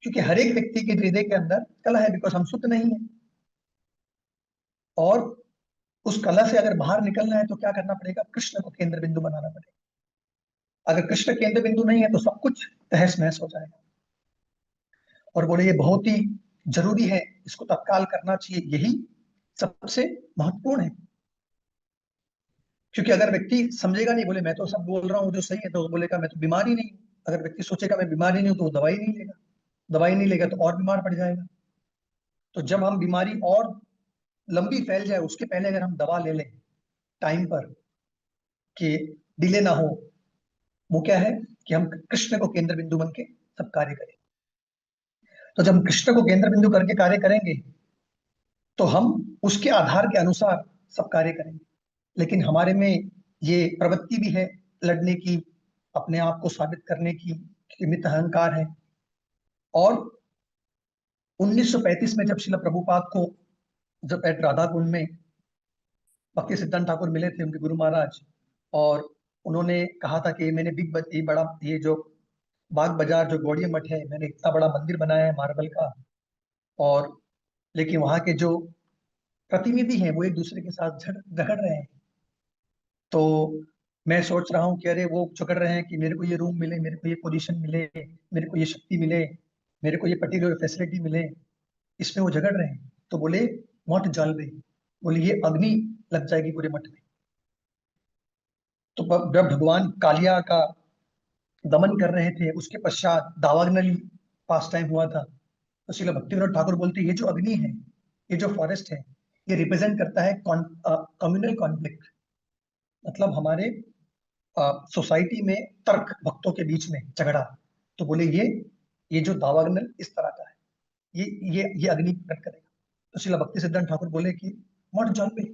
क्योंकि हर एक व्यक्ति के हृदय के अंदर कलह है, बिकॉज हम शुद्ध नहीं है, और उस कलह से अगर बाहर निकलना है तो क्या करना पड़ेगा? कृष्ण को केंद्र बिंदु बनाना पड़ेगा। अगर कृष्ण केंद्र बिंदु नहीं है तो सब कुछ तहस नहस हो जाएगा। और बोले ये बहुत ही जरूरी है, इसको तत्काल करना चाहिए, यही सबसे महत्वपूर्ण है। क्योंकि अगर व्यक्ति समझेगा नहीं, बोले मैं तो सब बोल रहा हूँ जो सही है, तो बोलेगा मैं तो बीमार ही नहीं हूँ। अगर व्यक्ति सोचेगा मैं बीमार ही नहीं हूँ तो वो दवाई नहीं लेगा, दवाई नहीं लेगा तो और बीमार पड़ जाएगा। तो जब हम बीमारी और लंबी फैल जाए उसके पहले अगर हम दवा ले लें टाइम पर, कि डिले ना हो, वो क्या है कि हम कृष्ण को केंद्र बिंदु बन के सब कार्य करें। तो जब हम कृष्ण को केंद्र बिंदु करके कार्य करेंगे तो हम उसके आधार के अनुसार सब कार्य करेंगे। लेकिन हमारे में ये प्रवृत्ति भी है लड़ने की, अपने आप को साबित करने की, सीमित अहंकार है। और 1935 में जब श्रील प्रभुपाद को जब एट राधा कुंड में भक्ति सिद्धांत ठाकुर मिले थे उनके गुरु महाराज, और उन्होंने कहा था कि मैंने ये बड़ा, ये जो बाग बाजार जो गौड़िया मठ है, मैंने इतना बड़ा मंदिर बनाया है मार्बल का, और लेकिन वहां के जो प्रतिनिधि हैं वो एक दूसरे के साथ झगड़ रहे हैं। तो मैं सोच रहा हूँ कि अरे वो झगड़ रहे हैं कि मेरे को ये रूम मिले, मेरे को ये पोजीशन मिले, मेरे को ये शक्ति मिले, मेरे को ये पर्टिकुलर फैसिलिटी मिले, इसमें वो झगड़ रहे हैं। तो बोले मठ जल गई, बोले ये अग्नि लग जाएगी पूरे मठ में। तो जब भगवान कालिया का दमन कर रहे थे, उसके पश्चात दावाग्नि पास टाइम हुआ था, तो श्रील भक्ति विनोद ठाकुर बोलते हैं ये जो अग्नि है, ये जो फॉरेस्ट है, ये रिप्रेजेंट करता है कम्युनल कॉन्फ्लिक्ट, मतलब हमारे सोसाइटी में तर्क भक्तों के बीच में झगड़ा। तो बोले ये जो दावाग्नि इस तरह का है, ये अग्नि प्रकट करेगा। तो श्रील भक्ति सिद्धांत ठाकुर बोले कि मठ जल में,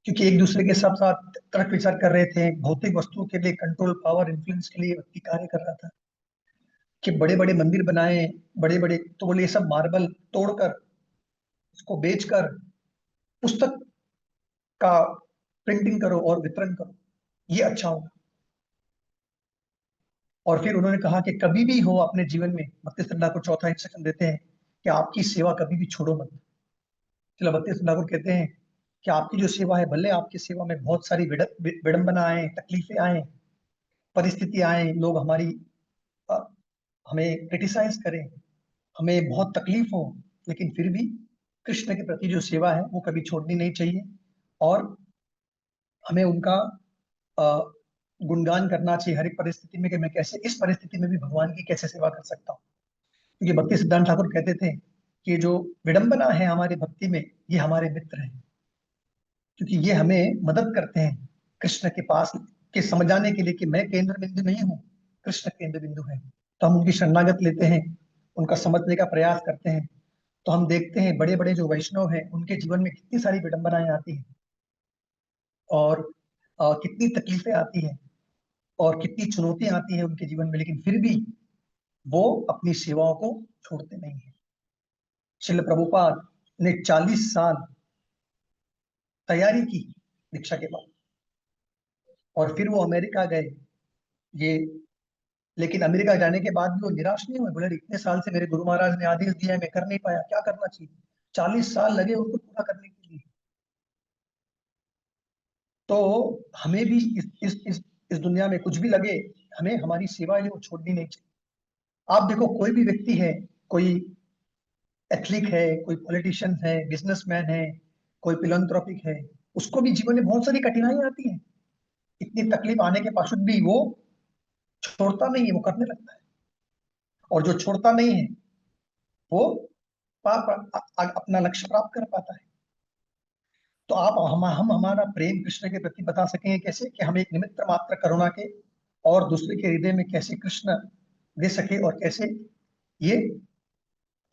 क्योंकि एक दूसरे के साथ साथ तर्क विचार कर रहे थे, भौतिक वस्तुओं के लिए कंट्रोल पावर इन्फ्लुएंस के लिए व्यक्ति कार्य कर रहा था कि बड़े बड़े मंदिर बनाए, बड़े बड़े, तो बोले ये सब मार्बल तोड़कर उसको बेचकर पुस्तक का प्रिंटिंग करो और वितरण करो, ये अच्छा होगा। और फिर उन्होंने कहा कि कभी भी हो अपने जीवन में, भक्ति सिद्धांत ठाकुर चौथा इंस्ट्रक्शन देते हैं कि आपकी सेवा कभी भी छोड़ो मत। चलो भक्ति सिद्धांत ठाकुर कहते हैं कि आपकी जो सेवा है, भले आपकी सेवा में बहुत सारी विडंबना आए, तकलीफें आए, परिस्थिति आए, लोग अ, हमें क्रिटिसाइज करें, हमें बहुत तकलीफ हो, लेकिन फिर भी कृष्ण के प्रति जो सेवा है वो कभी छोड़नी नहीं चाहिए। और हमें उनका अ, गुणगान करना चाहिए हर एक परिस्थिति में, कि मैं कैसे इस परिस्थिति में भी भगवान की कैसे सेवा कर सकता हूँ। क्योंकि भक्ति सिद्धांत ठाकुर कहते थे कि जो विडंबना है हमारी भक्ति में, ये हमारे मित्र हैं, क्योंकि ये हमें मदद करते हैं कृष्ण के पास के समझाने के लिए कि मैं केंद्र बिंदु नहीं हूँ, कृष्ण केंद्र बिंदु है। तो हम उनकी शरणागत लेते हैं, उनका समझने का प्रयास करते हैं। तो हम देखते हैं बड़े बड़े जो वैष्णव हैं उनके जीवन में कितनी सारी विडंबनाएं आती हैं, और कितनी तकलीफें आती हैं, और कितनी चुनौतियां आती हैं उनके जीवन में, लेकिन फिर भी वो अपनी सेवाओं को छोड़ते नहीं है। श्रील प्रभुपाद ने 40 साल तैयारी की दीक्षा के बाद, और फिर वो अमेरिका गए। ये लेकिन अमेरिका जाने के बाद भी वो निराश नहीं हुए, बोले इतने साल से मेरे गुरु महाराज ने आदेश दिया है, मैं कर नहीं पाया, क्या करना चाहिए। 40 साल लगे उनको पूरा करने के लिए। तो हमें भी इस दुनिया में कुछ भी लगे, हमें हमारी सेवा है वो छोड़नी नहीं चाहिए। आप देखो कोई भी व्यक्ति है, कोई एथलीट है, कोई पॉलिटिशियन है, बिजनेसमैन है, कोई फिलैंथ्रोपिक है, उसको भी जीवन में बहुत सारी कठिनाइयां आती हैं। इतनी तकलीफ आने के बावजूद भी वो छोड़ता नहीं है, वो करने लगता है। और जो छोड़ता नहीं है वो अपना लक्ष्य प्राप्त कर पाता है। तो आप हम हमारा प्रेम कृष्ण के प्रति बता सकेंगे कैसे, कि हम एक निमित्त मात्र करुणा के, और दूसरे के हृदय में कैसे कृष्ण दे सके, और कैसे ये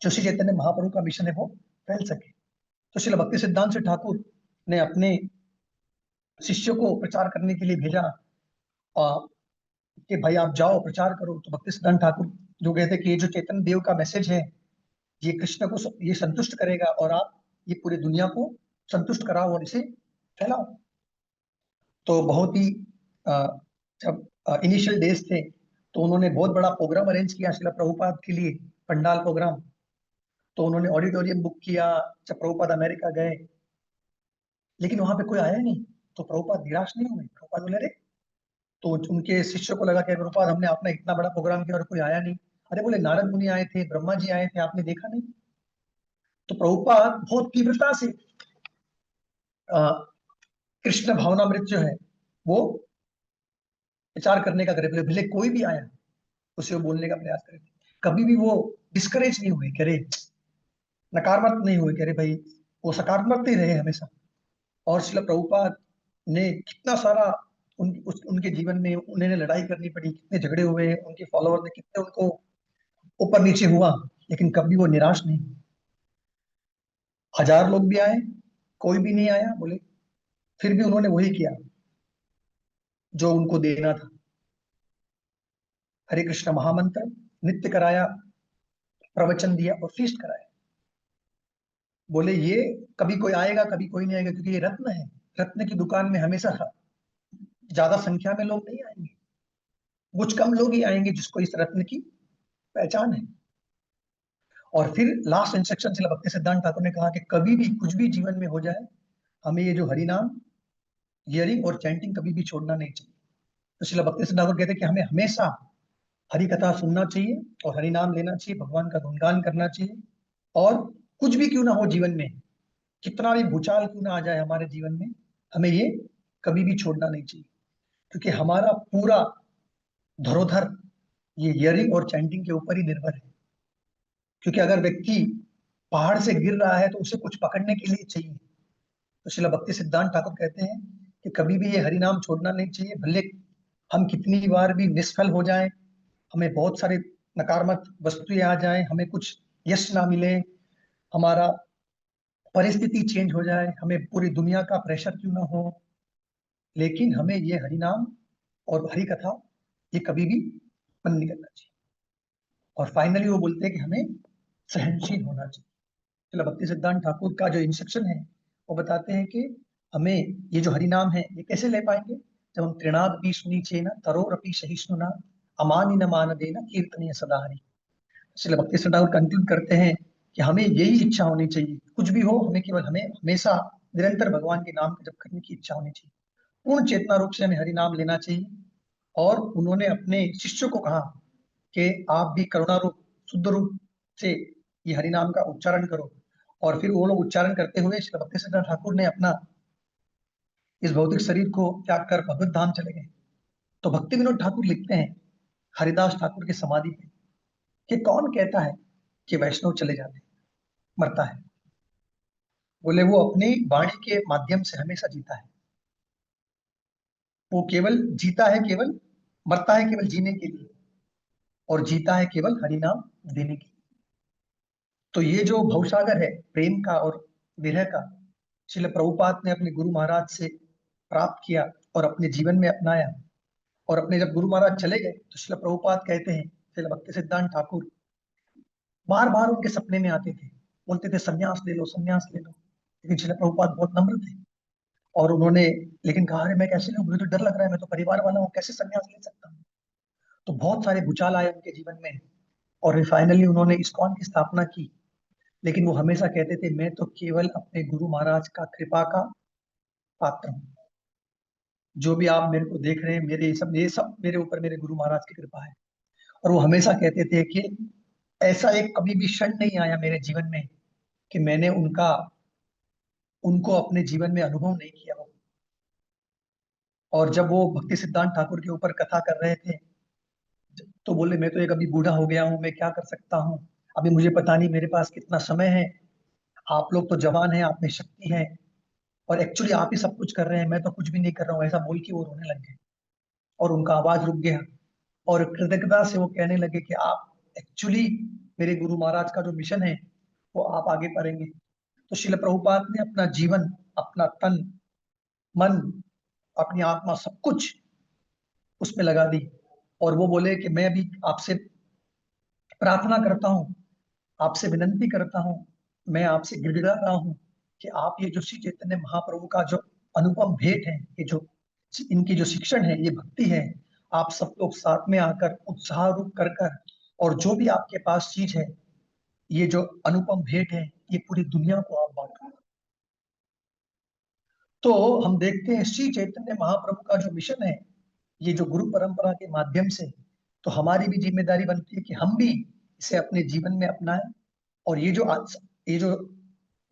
जो श्री चैतन्य महाप्रभु का मिशन है वो फैल सके। तो श्रील भक्ति सिद्धांत से ठाकुर ने अपने शिष्यों को प्रचार करने के लिए भेजा, कि भाई आप जाओ प्रचार करो। तो भक्ति सिद्धांत ठाकुर जो कहते कि ये जो चैतन्य देव का मैसेज है, ये कृष्ण को ये संतुष्ट करेगा, और आप ये पूरी दुनिया को संतुष्ट कराओ और इसे फैलाओ। तो बहुत ही अ, जब इनिशियल डेज थे, तो उन्होंने बहुत बड़ा प्रोग्राम अरेंज किया श्रील प्रभुपाद के लिए, पंडाल प्रोग्राम। तो उन्होंने ऑडिटोरियम बुक किया। जब प्रभुपाद अमेरिका गए, लेकिन वहां पे कोई आया नहीं। तो प्रभुपाद निराश नहीं हुए, प्रभुपाद बोले अरे, तो उनके शिष्यों को लगा कि प्रभुपाद हमने अपना इतना बड़ा प्रोग्राम किया और कोई आया नहीं। अरे बोले नारद मुनि आए थे, ब्रह्मा जी आए थे, आपने देखा नहीं। तो प्रभुपाद बहुत तीव्रता से अ, कृष्ण भावनामृत जो है वो विचार करने का करे, बोले भले कोई भी आया उसे वो बोलने का प्रयास करे। कभी भी वो डिस्करेज नहीं हुए, करे नकारात्मक नहीं हुए, करे भाई वो सकारात्मक ही रहे हमेशा। और श्रील प्रभुपाद ने कितना सारा उनके जीवन में उन्हें लड़ाई करनी पड़ी, कितने झगड़े हुए, उनके फॉलोअर ने कितने उनको ऊपर नीचे हुआ, लेकिन कभी वो निराश नहीं। 1000 लोग भी आए, कोई भी नहीं आया, बोले फिर भी उन्होंने वही किया, जो उनको देना था। हरे कृष्ण महामंत्र नित्य कराया, प्रवचन दिया और फीस्ट कराया। बोले ये कभी कोई आएगा कभी कोई नहीं आएगा, क्योंकि ये रत्न है। रत्न की दुकान में हमेशा ज्यादा संख्या में लोग नहीं आएंगे, कुछ कम लोग ही आएंगे जिसको इस रत्न की पहचान है। और फिर लास्ट इंस्ट्रक्शन श्रील भक्ति सिद्धांत ठाकुर ने कहा कि कभी भी कुछ भी जीवन में हो जाए, हमें ये जो हरिनाम हियरिंग और चैंटिंग कभी भी छोड़ना नहीं चाहिए। तो श्रील भक्ति सिद्धांत ठाकुर कहते हैं कि हमें हमेशा हरि कथा सुनना चाहिए और हरि नाम लेना चाहिए, भगवान का गुणगान करना चाहिए। और कुछ भी क्यों ना हो जीवन में, कितना भी भूचाल क्यों ना आ जाए हमारे जीवन में, हमें ये कभी भी छोड़ना नहीं चाहिए, क्योंकि हमारा पूरा धरोधर ये हियरिंग और चैंटिंग के ऊपर ही निर्भर है। क्योंकि अगर व्यक्ति पहाड़ से गिर रहा है तो उसे कुछ पकड़ने के लिए चाहिए। तो श्रील भक्ति सिद्धांत ठाकुर कहते हैं कि कभी भी ये हरिनाम छोड़ना नहीं चाहिए, भले हम कितनी बार भी निष्फल हो जाएं, हमें बहुत सारे नकारात्मक वस्तुएं आ जाएं, हमें कुछ यश ना मिले, हमारा परिस्थिति चेंज हो जाए, हमें पूरी दुनिया का प्रेशर क्यों ना हो, लेकिन हमें ये हरिनाम और हरि कथा ये कभी भी बंद नहीं करना चाहिए। और फाइनली वो बोलते हैं कि हमें सहनशील होना चाहिए। चलो भक्ति सिद्धांत ठाकुर का जो इंस्ट्रक्शन है वो बताते हैं कि हमें ये जो हरिनाम है ये कैसे ले पाएंगे, जब हम तृणाद भी सुनी चे ना तरोरपि सहिष्णुना अमानि न मान देना कीर्तनीय सदा हरि। इसलिए भक्ति सिद्धांत ठाकुर कंक्लूड करते हैं कि हमें यही इच्छा होनी चाहिए, कुछ भी हो हमें केवल हमें हमेशा निरंतर भगवान के नाम का जप करने की इच्छा होनी चाहिए। पूर्ण चेतना रूप से हमें हरि नाम लेना चाहिए। और उन्होंने अपने शिष्यों को कहा कि आप भी करुणा रूप शुद्ध रूप से ये हरि नाम का उच्चारण करो। और फिर वो लोग उच्चारण करते हुए श्री भक्ति सिद्धांत ठाकुर ने अपना इस भौतिक शरीर को त्याग कर भगवत धाम चले गए। तो भक्ति विनोद ठाकुर लिखते हैं हरिदास ठाकुर की समाधि पे कि कौन कहता है कि वैष्णव चले जाते हैं, मरता है। बोले वो अपनी वाणी के माध्यम से हमेशा जीता है, वो केवल जीता है, केवल मरता है केवल जीने के लिए, और जीता है केवल हरिनाम देने के लिए। तो ये जो भवसागर है प्रेम का और विरह का, श्रील प्रभुपाद ने अपने गुरु महाराज से प्राप्त किया और अपने जीवन में अपनाया। और अपने जब गुरु महाराज चले गए तो श्रील प्रभुपाद कहते हैं श्रील भक्ति सिद्धांत ठाकुर बार बार उनके सपने में आते थे, बोलते थे संन्यास ले लो संन्यास ले लो। लेकिन श्रील प्रभुपाद बहुत नम्र थे और उन्होंने लेकिन कहा अरे मैं कैसे लूं, मुझे तो डर लग रहा है, मैं तो परिवार वाला हूँ, कैसे संन्यास ले सकता हूँ। तो बहुत सारे भूचाल आए उनके जीवन में और फाइनली उन्होंने इस्कॉन की स्थापना की। लेकिन वो हमेशा कहते थे मैं तो केवल अपने गुरु महाराज का कृपा का पात्र हूँ, जो भी आप मेरे को देख रहे हैं मेरे ये सब मेरे ऊपर मेरे गुरु महाराज की कृपा है। और वो हमेशा कहते थे कि ऐसा एक कभी भी क्षण नहीं आया मेरे जीवन में कि मैंने उनको अपने जीवन में अनुभव नहीं किया हो। और जब वो भक्ति सिद्धांत ठाकुर के ऊपर कथा कर रहे थे तो बोले मैं तो एक अभी बूढ़ा हो गया हूँ, मैं क्या कर सकता हूँ, अभी मुझे पता नहीं मेरे पास कितना समय है, आप लोग तो जवान हैं, आप में शक्ति है, और एक्चुअली आप ही सब कुछ कर रहे हैं, मैं तो कुछ भी नहीं कर रहा हूँ। ऐसा बोल के वो रोने लग गए और उनका आवाज रुक गया। और कृतज्ञता से वो कहने लगे कि आप एक्चुअली मेरे गुरु महाराज का जो मिशन है वो आप आगे करेंगे। तो शिल प्रभुपाद ने अपना जीवन, अपना तन मन, अपनी आत्मा सब कुछ उसमें लगा दी। और वो बोले कि मैं भी आपसे प्रार्थना करता हूँ, आपसे विनंती करता हूँ, मैं आपसे गिड़गिड़ा रहा हूँ कि आप ये जो श्री चैतन्य महाप्रभु का जो अनुपम भेंट है, ये जो इनकी जो शिक्षण है, ये भक्ति है, आप सब लोग साथ में आकर उत्साह रूप कर कर और जो भी आपके पास चीज है, ये जो अनुपम भेंट है, ये पूरी दुनिया को आप बांटो। तो हम देखते हैं श्री चैतन्य महाप्रभु का जो मिशन है, ये जो गुरु परंपरा के माध्यम से, तो हमारी भी जिम्मेदारी बनती है कि हम भी इसे अपने जीवन में अपनाएं। और ये जो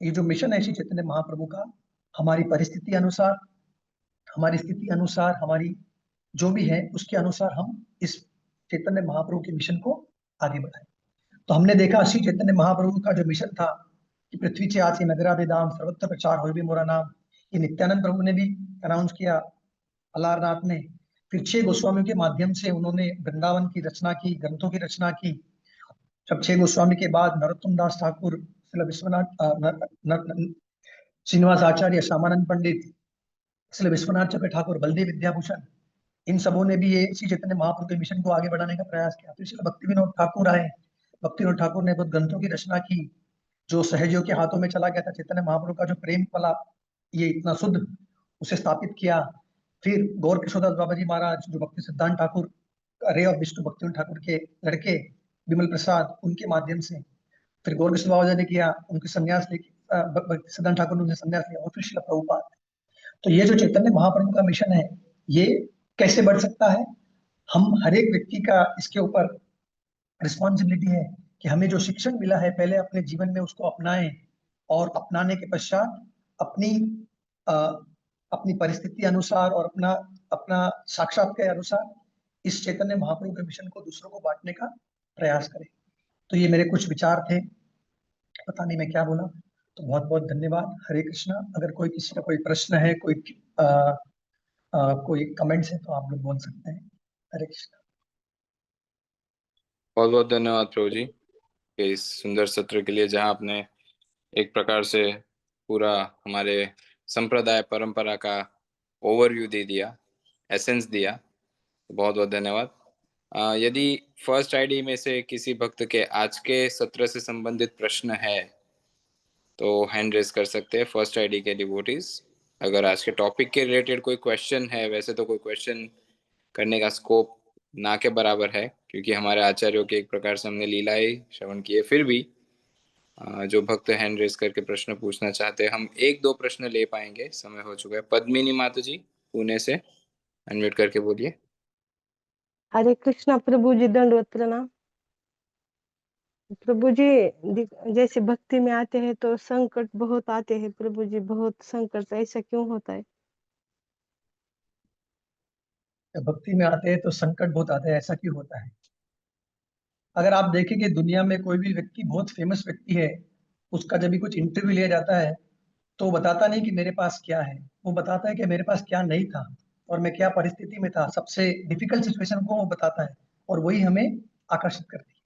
ये जो मिशन है श्री चैतन्य महाप्रभु का, हमारी परिस्थिति अनुसार, हमारी स्थिति अनुसार, हमारी जो भी है उसके अनुसार हम इस चैतन्य महाप्रभु के मिशन को आगे बढ़ाएं। तो हमने देखा श्री चैतन्य महाप्रभु का जो मिशन था कि पृथ्वी चे आचे नगरा बेदाम सर्वत्र प्रचार हो भी मोरा नाम, ये नित्यानंद प्रभु ने भी अनाउंस किया, अलारनाथ ने। फिर 6 गोस्वामियों के माध्यम से उन्होंने वृंदावन की रचना की, ग्रंथों की रचना की। जब 6 गोस्वामी के बाद नरोत्तम दास ठाकुर, श्रील विश्वनाथ श्रीनिवास आचार्य, श्यामानंद पंडित, श्रील विश्वनाथ चक्र ठाकुर, बलदेव विद्याभूषण, इन सबों ने भी ये श्री चैतन्य महाप्रभु के मिशन को आगे बढ़ाने का प्रयास किया। तो इसलिए भक्ति विनोद ठाकुर आए, भक्ति विनोद ठाकुर ने बहुत ग्रंथों की रचना की, जो सहजों के हाथों में चला गया था चैतन्य महाप्रभु का जो प्रेम पला ये इतना शुद्ध, उसे स्थापित किया। फिर गौर किशोरदास बाबा जी महाराज जो भक्ति सिद्धांत ठाकुर रे ऑफ विष्णु भक्ति विनोद ठाकुर के लड़के विमल प्रसाद, उनके माध्यम से फिर गौर किशोर बाबा जी ने किया, उनके संन्यास लेके भक्ति सिद्धांत ठाकुर ने उनसे संन्यास लिया, और फिर श्रील प्रभुपाद। तो ये जो चैतन्य महाप्रभु का मिशन है, ये कैसे बढ़ सकता है? हम हर एक व्यक्ति का इसके ऊपर रिस्पॉन्सिबिलिटी है कि हमें जो शिक्षण मिला है पहले अपने जीवन में उसको अपनाएं, और अपनाने के पश्चात अपनी अ, अपनी परिस्थिति अनुसार और अपना अपना साक्षात्कार के अनुसार इस चैतन्य महाप्रभु के मिशन को दूसरों को बांटने का प्रयास करें। तो ये मेरे कुछ विचार थे, पता नहीं मैं क्या बोला। तो बहुत बहुत धन्यवाद। हरे कृष्णा। अगर कोई किसी का कोई प्रश्न है, कोई कमेंट्स है, तो आप लोग बोल सकते हैं। हरे कृष्णा। बहुत बहुत धन्यवाद प्रभु जी के इस सुंदर सत्र के लिए, जहाँ आपने एक प्रकार से पूरा हमारे संप्रदाय परंपरा का ओवरव्यू दे दिया, एसेंस दिया। बहुत बहुत धन्यवाद। यदि फर्स्ट आईडी में से किसी भक्त के आज के सत्र से संबंधित प्रश्न है तो हैंड रेज कर सकते हैं फर्स्ट आईडी के डिवोटीज। अगर आज के टॉपिक के रिलेटेड कोई क्वेश्चन है, वैसे तो कोई क्वेश्चन करने का स्कोप ना के बराबर है, क्योंकि हमारे आचार्यों के एक प्रकार से हमने लीलाएं श्रवण किए, फिर भी जो भक्त हैंड रेज करके प्रश्न पूछना चाहते हैं, हम एक दो प्रश्न ले पाएंगे। समय हो चुका है। पद्मिनी माता जी पुणे से, अनम्यूट करके बोलिए। हरे कृष्णा प्रभु जी, दंडवत प्रणाम। प्रभु जी, जैसे भक्ति में आते हैं तो संकट बहुत आते हैं प्रभु जी, बहुत संकट, ऐसा क्यों होता है? जब भक्ति में आते हैं तो संकट बहुत आते हैं, ऐसा क्यों होता है? अगर आप देखेंगे दुनिया में कोई भी व्यक्ति, बहुत फेमस व्यक्ति है, उसका जब भी कुछ इंटरव्यू लिया जाता है तो वो बताता नहीं कि मेरे पास क्या है, वो बताता है कि मेरे पास क्या नहीं था और मैं क्या परिस्थिति में था। सबसे डिफिकल्ट सिचुएशन को वो बताता है, और वही हमें आकर्षित करती है।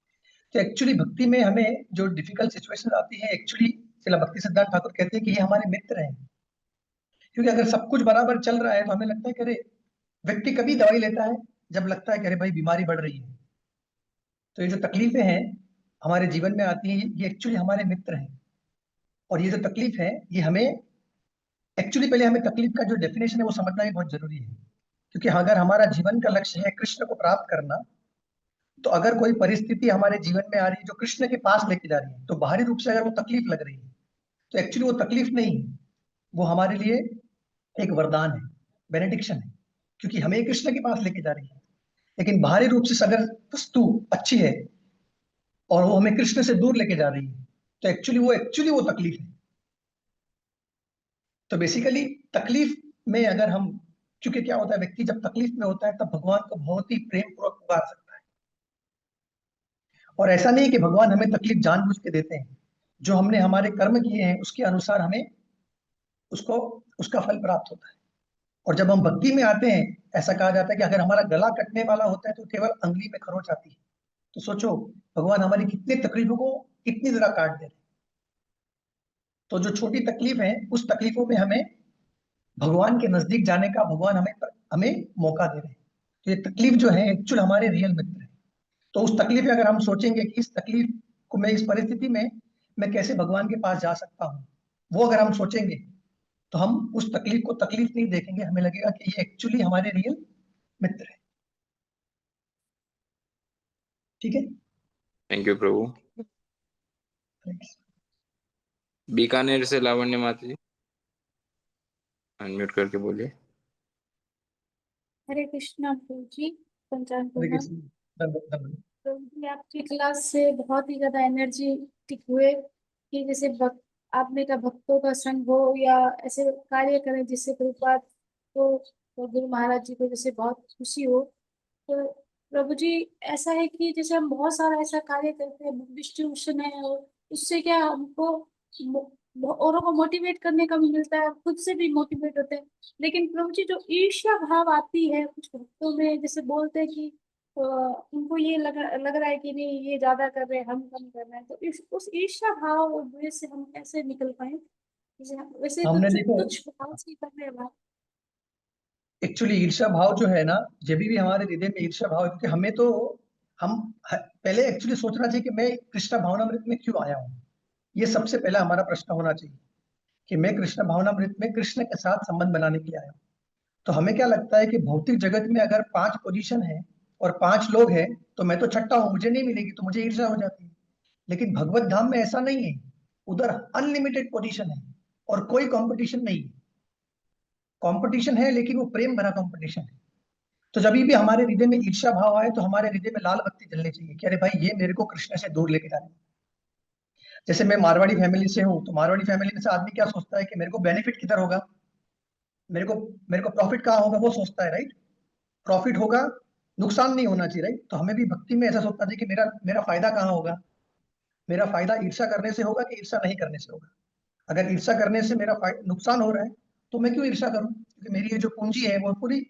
तो एक्चुअली भक्ति में हमें जो डिफिकल्ट सिचुएशन आती है, एक्चुअली श्रील भक्ति सिद्धांत ठाकुर कहते हैं कि ये हमारे मित्र हैं। क्योंकि अगर सब कुछ बराबर चल रहा है तो हमें लगता है कि अरे, व्यक्ति कभी दवाई लेता है जब लगता है कि अरे भाई बीमारी बढ़ रही है। तो ये जो तकलीफें हैं हमारे जीवन में आती हैं, ये एक्चुअली हमारे मित्र हैं। और ये जो तकलीफ है, ये हमें एक्चुअली, पहले हमें तकलीफ का जो डेफिनेशन है वो समझना भी बहुत जरूरी है। क्योंकि अगर हमारा जीवन का लक्ष्य है कृष्ण को प्राप्त करना, तो अगर कोई परिस्थिति हमारे जीवन में आ रही है जो कृष्ण के पास लेके जा रही है, तो बाहरी रूप से अगर वो तकलीफ लग रही है, तो एक्चुअली वो तकलीफ नहीं है, वो हमारे लिए एक वरदान है, बेनेडिक्शन है, क्योंकि हमें कृष्ण के पास लेके जा रही है। लेकिन बाहरी रूप से अगर वस्तु अच्छी है और वो हमें कृष्ण से दूर लेके जा रही है, तो एक्चुअली वो तकलीफ है। तो बेसिकली तकलीफ में अगर हम, क्योंकि क्या होता है, व्यक्ति जब तकलीफ में होता है तब भगवान को बहुत ही प्रेम पूर्वक पुकार सकता है। और ऐसा नहीं कि भगवान हमें तकलीफ जानबूझ के देते हैं, जो हमने हमारे कर्म किए हैं उसके अनुसार हमें उसको उसका फल प्राप्त होता है। और जब हम भक्ति में आते हैं, ऐसा कहा जाता है कि अगर हमारा गला कटने वाला होता है तो केवल अंगुली में खरोंच आती है। तो सोचो, भगवान हमारी कितनी तकलीफों को कितनी जरा काट दे रहे हैं। तो जो छोटी तकलीफ है, उस तकलीफों में हमें भगवान के नजदीक जाने का भगवान हमें हमें मौका दे रहे हैं। तो ये तकलीफ जो है एक्चुअल हमारे रियल मित्र है। तो उस तकलीफ में अगर हम सोचेंगे कि इस तकलीफ को, मैं इस परिस्थिति में मैं कैसे भगवान के पास जा सकता हूँ, वो अगर हम सोचेंगे, तो हम उस तकलीफ को तकलीफ नहीं देखेंगे, हमें लगेगा कि ये एक्चुअली हमारे रियल मित्र है। ठीक है। Thank you Prabhu. Thanks. Bikaner से लावण्य माता जी, अनम्यूट करके बोलिए। हरे कृष्णा प्रभु जी, पंचांग हरे प्रणाम। कृष्ण। धन्यवाद, धन्यवाद। प्रभु जी, आपकी क्लास से बहुत ही ज्यादा एनर्जेटिक हुए कि जैसे आपने का भक्तों का संग हो या ऐसे कार्य करें जिससे प्रभुपाद को और गुरु महाराज जी को जैसे बहुत खुशी हो। तो प्रभु जी, ऐसा है कि जैसे हम बहुत सारा ऐसा कार्य करते हैं, बुक डिस्ट्रीब्यूशन है, और उससे क्या हमको औरों को मोटिवेट करने का भी मिलता है, खुद से भी मोटिवेट होते हैं। लेकिन प्रभु जी, जो ईर्ष्या भाव आती है कुछ भक्तों में, जैसे बोलते हैं कि उनको ये लग रहा है कि नहीं ये ज्यादा कर रहे हैं, हम कम कर रहे हैं, तो उस ईर्ष्या भाव और द्वेष से हम कैसे निकल पाए? जैसे वैसे तो हमने देखो, तुच्छ भाव से कर रहे हैं बात। एक्चुअली ईर्ष्या भाव जो है ना, जब भी हमारे हृदय में ईर्ष्या भाव है, क्योंकि हमें तो पहले एक्चुअली सोचना चाहिए कि मैं कृष्ण भावनामृत में क्यों आया हूँ। ये सबसे पहला हमारा प्रश्न होना चाहिए कि मैं कृष्ण भावनामृत में कृष्ण के साथ संबंध बनाने के लिए आया हूँ। तो हमें क्या लगता है कि भौतिक जगत में अगर 5 पोजीशन है और 5 लोग हैं, तो मैं तो छठा हूँ, मुझे नहीं मिलेगी, तो मुझे ईर्ष्या हो जाती है। लेकिन भगवत धाम में ऐसा नहीं है, उधर अनलिमिटेड पोजीशन है और कोई कंपटीशन नहीं है। कंपटीशन है लेकिन वो प्रेम भरा कंपटीशन है। तो जब भी हमारे हृदय में ईर्ष्या भाव आए तो हमारे हृदय में लाल बत्ती जलनी चाहिए कि अरे भाई, ये मेरे को कृष्ण से दूर लेके जाना है। जैसे मैं मारवाड़ी फैमिली से हूँ, तो मारवाड़ी फैमिली में से आदमी क्या सोचता है कि मेरे को बेनिफिट किधर होगा, मेरे को प्रॉफिट कहाँ होगा, वो सोचता है, राइट। प्रॉफिट होगा, नुकसान नहीं होना चाहिए, राइट। तो हमें भी भक्ति में ऐसा सोचना चाहिए कि मेरा मेरा फायदा कहाँ होगा, मेरा फायदा ईर्ष्या करने से होगा कि ईर्ष्या नहीं करने से होगा। अगर ईर्ष्या करने से मेरा नुकसान हो रहा है तो मैं क्यों ईर्ष्या करूं, क्योंकि मेरी ये जो पूंजी है वो पूरी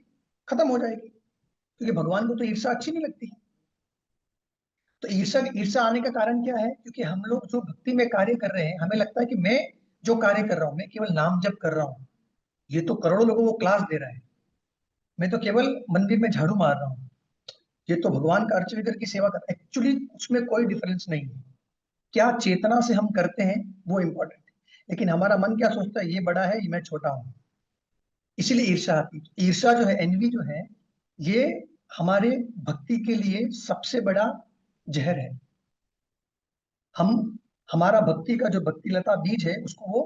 खत्म हो जाएगी। क्योंकि भगवान को तो ईर्ष्या अच्छी नहीं लगती। तो ईर्ष्या ईर्ष्या आने का कारण क्या है, क्योंकि हम लोग जो भक्ति में कार्य कर रहे हैं, हमें लगता है कि मैं जो कार्य कर रहा हूँ, मैं केवल नाम जप कर रहा हूँ, ये तो करोड़ों लोगों को क्लास दे रहा है, मैं तो केवल मंदिर में झाड़ू मार रहा हूँ, ये तो भगवान का अर्चन करके सेवा कर। एक्चुअली उसमें कोई डिफरेंस नहीं है, क्या चेतना से हम करते हैं वो इम्पोर्टेंट है। लेकिन हमारा मन क्या सोचता है, ये बड़ा है, ये मैं छोटा हूँ, इसीलिए ईर्ष्या आती है। ईर्ष्या जो है, एनवी जो है, ये हमारे भक्ति के लिए सबसे बड़ा जहर है। हम हमारा भक्ति का जो भक्ति लता बीज है, उसको वो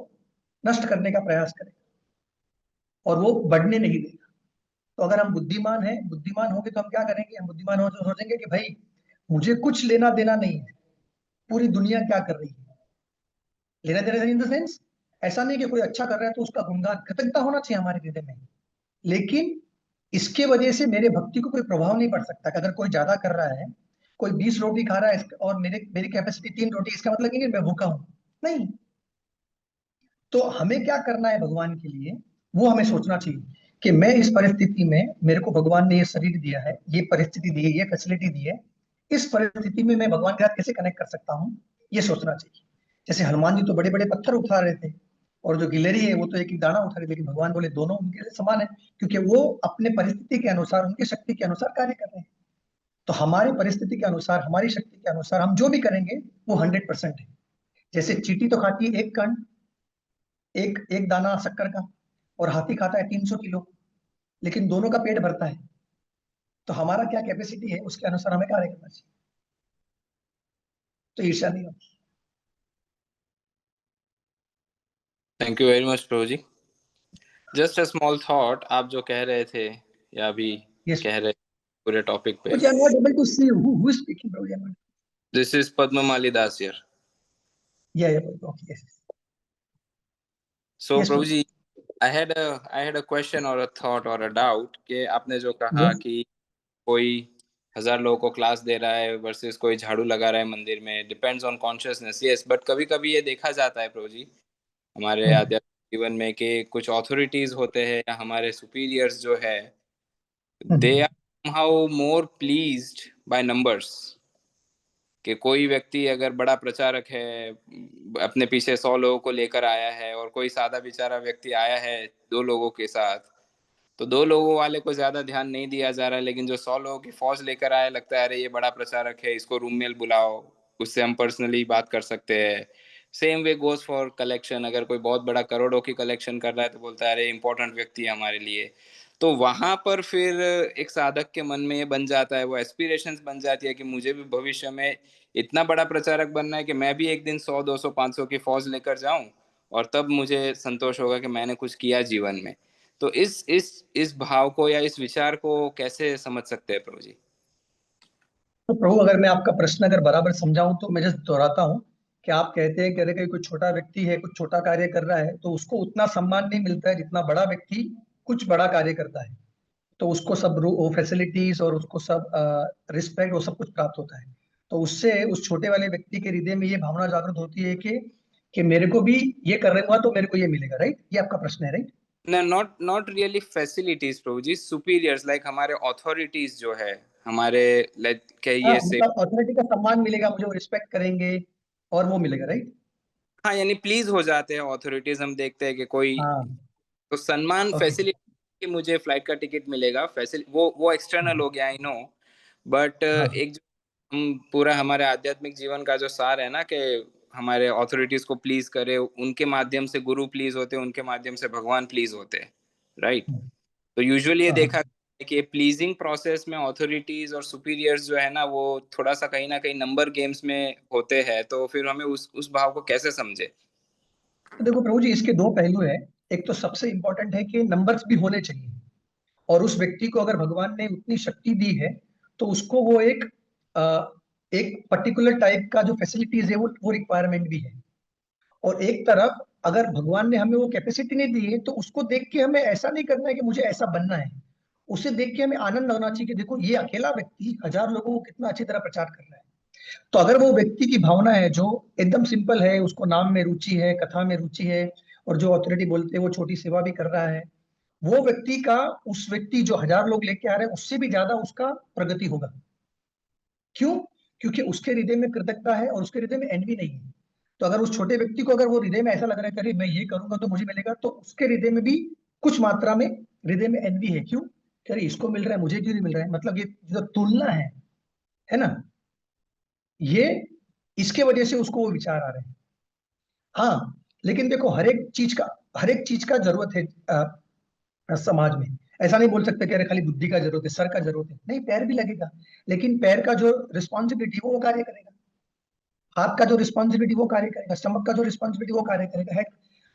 नष्ट करने का प्रयास करेगा और वो बढ़ने नहीं देगा। तो अगर हम बुद्धिमान होंगे तो हम क्या करेंगे, हम बुद्धिमान हो तो सोचेंगे कि भाई, मुझे कुछ लेना देना नहीं है, पूरी दुनिया क्या कर रही है। लेना देना इन द सेंस, ऐसा नहीं कि कोई अच्छा कर रहा है तो उसका गुणगान, कृतज्ञता होना चाहिए हमारे हृदय में। लेकिन इसके वजह से मेरे भक्ति को कोई प्रभाव नहीं पड़ सकता कि अगर कोई ज्यादा कर रहा है, कोई 20 रोटी खा रहा है और मेरी कैपेसिटी 3 रोटी, इसका मतलब नहीं है मैं भूखा हूं, नहीं। तो हमें क्या करना है भगवान के लिए, वो हमें सोचना चाहिए कि मैं इस परिस्थिति में, मेरे को भगवान ने ये शरीर दिया है, ये परिस्थिति दी है, ये फैसिलिटी दी है, इस परिस्थिति में मैं भगवान के साथ कैसे कनेक्ट कर सकता हूँ, ये सोचना चाहिए। जैसे हनुमान जी तो बड़े बड़े पत्थर उठा रहे थे और जो गिलहरी है वो तो एक एक दाना उठा रही, लेकिन भगवान बोले दोनों उनके लिए समान है, क्योंकि वो अपने परिस्थिति के अनुसार, उनकी शक्ति के अनुसार कार्य कर रहे हैं। तो हमारी परिस्थिति के अनुसार, हमारी शक्ति के अनुसार हम जो भी करेंगे वो 100% है। जैसे चींटी तो खाती है एक कण, एक एक दाना शक्कर का, और हाथी खाता है 300 किलो, लेकिन दोनों का पेट भरता है। तो हमारा क्या कैपेसिटी है, उसके अनुसार हमें कार्य करना चाहिए, तो ईर्ष्या नहीं होती। Thank you very much Prabhu ji. Just a small thought, आप जो कह रहे थे या अभी Yes. कह रहे पूरे टॉपिक पे, But you are not able to see who is speaking, bro. You are not. This is Padmamali Das here. Yeah, okay, yes. So Yes, Prabhu bro. जी, I had a question or a thought or a doubt कि आपने जो कहा Yes. कि कोई 1000 लोगों को class दे रहा है वर्सेस कोई झाड़ू लगा रहा है मंदिर में, depends on consciousness. Yes, but कभी कभी ये देखा जाता है प्रभु जी हमारे आध्यात्मिक जीवन में कि कुछ ऑथोरिटीज होते हैं या हमारे सुपीरियर्स जो है, they are somehow more pleased by numbers। कि कोई व्यक्ति अगर बड़ा प्रचारक है, अपने पीछे 100 लोगों को लेकर आया है, और कोई सादा बेचारा व्यक्ति आया है 2 लोगों के साथ, तो 2 लोगों वाले को ज्यादा ध्यान नहीं दिया जा रहा है, लेकिन जो 100 लोगों की फौज लेकर आया, लगता है अरे ये बड़ा प्रचारक है, इसको रूम में बुलाओ, उससे हम पर्सनली बात कर सकते हैं। Same way goes for collection, अगर कोई बहुत बड़ा करोड़ों की कलेक्शन कर रहा है तो बोलता है अरे इंपॉर्टेंट व्यक्ति है हमारे लिए। तो वहां पर फिर एक साधक के मन में ये बन जाता है, वो एस्पिरेशंस बन जाती है कि मुझे भी भविष्य में इतना बड़ा प्रचारक बनना है कि मैं भी एक दिन 100 200 500 की फौज लेकर जाऊं, और तब मुझे संतोष होगा कि मैंने कुछ किया जीवन में। तो इस भाव को या इस विचार को कैसे समझ सकते हैं प्रभु जी? तो प्रभु, अगर मैं आपका प्रश्न अगर बराबर समझाऊं तो मैं जस्ट दोहराता हूं कि आप कहते हैं कि अगर कोई छोटा व्यक्ति है, कुछ छोटा कार्य कर रहा है, तो उसको उतना सम्मान नहीं मिलता है जितना बड़ा व्यक्ति कुछ बड़ा कार्य करता है। तो उसको सब फैसिलिटीज और उसको सब रिस्पेक्ट, वो सब कुछ प्राप्त होता है। तो उससे उस छोटे वाले व्यक्ति के हृदय में ये भावना जागृत होती है कि मेरे को भी ये कर रहा तो मेरे को ये मिलेगा, राइट। ये आपका प्रश्न है, राइट। ना, not really facilities Prabhu ji, superiors like हमारे अथॉरिटीज जो है, हमारे लाइक हाँ, कहिए से, मतलब अथॉरिटी का सम्मान मिलेगा, मुझे वो रिस्पेक्ट करेंगे और वो मिलेगा, राइट। हाँ यानी प्लीज हो जाते हैं अथॉरिटीज। हम देखते हैं कि कोई, हाँ, तो सम्मान ओके। फैसिलिटी कि मुझे फ्लाइट का टिकट मिलेगा, फैसिलिटी वो एक्सटर्नल हो गया, आई नो, बट हाँ एक जो हम पूरा हमारे आध्यात्मिक जीवन का जो सार है ना, कि हमारे अथॉरिटीज को प्लीज करे, उनके माध्यम से गुरु प्लीज होते, उनके माध्यम से भगवान प्लीज होते, राइट। तो यूजुअली ये हाँ देखा है कि प्लीजिंग प्रोसेस में अथॉरिटीज और सुपीरियर्स जो है ना, वो थोड़ा सा कहीं ना कहीं नंबर गेम्स में होते हैं, तो फिर हमें उस भाव को कैसे समझे? तो देखो प्रभु जी, इसके दो पहलू है। एक तो सबसे इंपॉर्टेंट है कि नंबर्स भी होने चाहिए, और उस व्यक्ति को अगर भगवान ने उतनी शक्ति दी है तो उसको वो एक पर्टिकुलर टाइप का जो फैसिलिटीज है वो रिक्वायरमेंट भी है। और एक तरफ अगर भगवान ने हमें वो कैपेसिटी नहीं दी है तो उसको देख के हमें ऐसा नहीं करना है कि मुझे ऐसा बनना है। उसे देख के हमें आनंद होना चाहिए कि देखो ये अकेला व्यक्ति हजार लोगों को कितना अच्छी तरह प्रचार कर रहा है। तो अगर वो व्यक्ति की भावना है जो एकदम सिंपल है, उसको नाम में रुचि है, कथा में रुचि है, और जो अथॉरिटी बोलते हैं वो छोटी सेवा भी कर रहा है, वो व्यक्ति का, उस व्यक्ति जो हजार लोग लेके आ रहे हैं उससे भी ज्यादा उसका प्रगति होगा। क्यों? क्योंकि उसके हृदय में कृतज्ञता है और उसके हृदय में एनवी नहीं है। तो अगर उस छोटे व्यक्ति को अगर वो हृदय में ऐसा लग रहा है कि अरे मैं ये करूंगा तो मुझे मिलेगा, तो उसके हृदय में भी कुछ मात्रा में हृदय में एनवी है। क्यों? कि अरे इसको मिल रहा है, मुझे क्यों नहीं मिल रहा है। मतलब ये जो तुलना है ना, ये इसके वजह से उसको वो विचार आ रहे हैं। हाँ, लेकिन देखो हर एक चीज का जरूरत है समाज में। ऐसा नहीं बोल सकते कि अरे खाली बुद्धि का जरूरत है, सर का जरूरत है, नहीं, पैर भी लगेगा। लेकिन पैर का जो रिस्पॉन्सिबिलिटी वो कार्य करेगा, हाथ का जो रिस्पॉन्सिबिलिटी वो कार्य करेगा, स्टमक का जो रिस्पॉन्सिबिलिटी वो कार्य करेगा, है।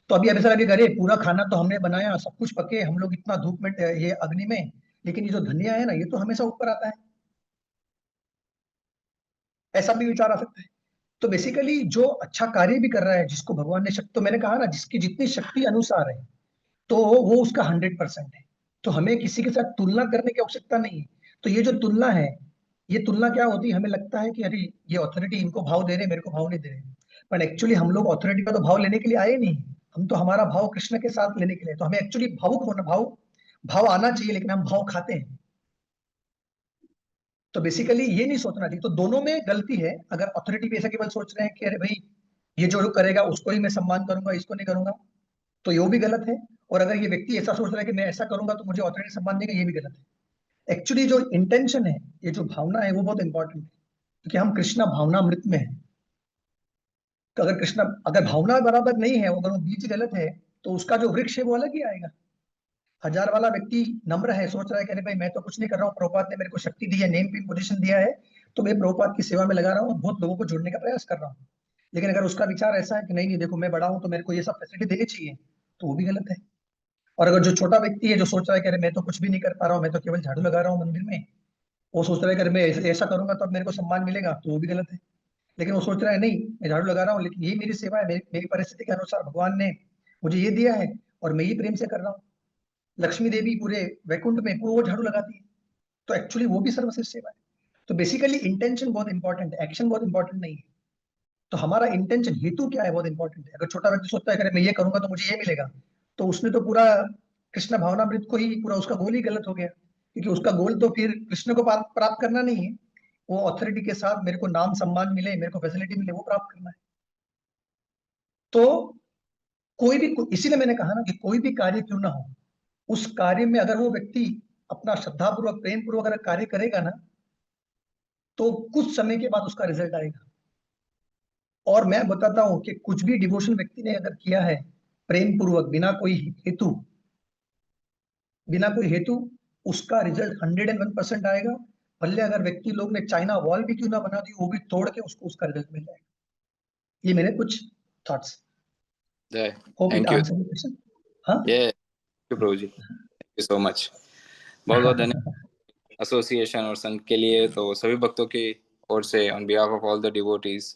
तो अभी ऐसा लगेगा अरे पूरा खाना तो हमने बनाया, सब कुछ पके, हम लोग इतना धूप में, ये अग्नि में, लेकिन ये जो धनिया है ना ये तो हमेशा ऊपर आता है। ऐसा भी विचार आ सकता है। तो बेसिकली जो अच्छा कार्य भी कर रहा है, जिसको भगवान ने शक्ति, तो मैंने कहा ना जिसकी जितनी शक्ति अनुसार है तो वो उसका 100% है। तो हमें किसी के साथ तुलना करने की आवश्यकता नहीं है। तो ये जो तुलना है, ये तुलना क्या होती है, हमें लगता है कि अरे ये अथॉरिटी इनको भाव दे रहे, मेरे को भाव नहीं दे रहे। पर एक्चुअली हम लोग अथॉरिटी का तो भाव लेने के लिए आए नहीं, हम तो हमारा भाव कृष्ण के साथ लेने के लिए। तो हमें एक्चुअली भावुक होना, भाव भाव आना चाहिए, लेकिन हम भाव खाते हैं। तो बेसिकली ये नहीं सोचना चाहिए। तो दोनों में गलती है। अगर अथॉरिटी भी ऐसा केवल सोच रहे हैं कि अरे भाई ये जो करेगा उसको ही मैं सम्मान करूंगा, इसको नहीं करूंगा, तो ये भी गलत है। और अगर ये व्यक्ति ऐसा सोच रहा है कि मैं ऐसा करूंगा तो मुझे अथॉरिटी सम्मान देगा, ये भी गलत है। एक्चुअली जो इंटेंशन है, ये जो भावना है वो बहुत इंपॉर्टेंट है, क्योंकि हम कृष्णा भावनामृत में है। तो अगर भावना बराबर नहीं है, अगर वो बीज गलत है, तो उसका जो वृक्ष है वो अलग ही आएगा। हजार वाला व्यक्ति नम्र है, सोच रहा है कि अरे भाई मैं तो कुछ नहीं कर रहा हूँ, प्रभुपाद ने मेरे को शक्ति दी है, नेम पिन पोजीशन दिया है, तो मैं प्रभुपाद की सेवा में लगा रहा हूँ, बहुत लोगों को जोड़ने का प्रयास कर रहा हूँ। लेकिन अगर उसका विचार ऐसा है कि नहीं नहीं देखो मैं बड़ा हूँ तो मेरे को ये सब फैसिलिटी देनी चाहिए, तो वो भी गलत है। और अगर जो छोटा व्यक्ति है जो सोच रहा है कि अरे मैं तो कुछ भी नहीं कर पा रहा हूँ, मैं तो केवल झाड़ू लगा रहा हूँ मंदिर में, वो सोच रहा है कि अरे मैं ऐसा करूंगा तो अब मेरे को सम्मान मिलेगा, तो वो भी गलत है। लेकिन वो सोच रहा है नहीं मैं झाड़ू लगा रहा हूँ, लेकिन ये मेरी सेवा है, मेरी परिस्थिति के अनुसार भगवान ने मुझे ये दिया है और मैं ये प्रेम से कर रहा हूँ। लक्ष्मी देवी पूरे वैकुंठ में पूरा वो झाड़ू लगाती है, तो एक्चुअली वो भी सर्वश्रेष्ठ सेवा है। तो बेसिकली इंटेंशन बहुत इंपॉर्टेंट है, एक्शन बहुत इंपॉर्टेंट नहीं है। तो हमारा इंटेंशन, हेतु क्या है, बहुत इंपॉर्टेंट है। अगर छोटा व्यक्ति सोचता है कि अरे मैं ये करूंगा तो मुझे ये मिलेगा, तो उसने तो पूरा कृष्ण भावनामृत को ही, पूरा उसका गोल ही गलत हो गया। क्योंकि उसका गोल तो फिर कृष्ण को प्राप्त करना नहीं है, वो अथॉरिटी के साथ मेरे को नाम सम्मान मिले, मेरे को फैसिलिटी मिले, वो प्राप्त करना है। तो कोई भी, इसीलिए मैंने कहा ना कि कोई भी कार्य क्यों ना हो, उस कार्य में अगर वो व्यक्ति अपना श्रद्धापूर्वक प्रेम पूर्वक अगर कार्य करेगा ना, तो कुछ समय के बाद उसका रिजल्ट आएगा। और मैं बताता हूं कि कुछ भी डिवोशन व्यक्ति ने अगर किया है प्रेम पूर्वक, बिना कोई हेतु, उसका रिजल्ट 101% आएगा। भले अगर व्यक्ति लोग ने चाइना वॉल भी क्यों ना बना दी, वो भी तोड़ के उसको उसका रिजल्ट मिल जाएगा। ये मेरे कुछ थॉट्स। जय, hope it thank you. Answer the question. हाँ ये प्रभु जी, थैंक यू सो मच। बहुत बहुत धन्यवाद एसोसिएशन और संघ के लिए। तो सभी भक्तों की ओर से, on behalf of all the devotees,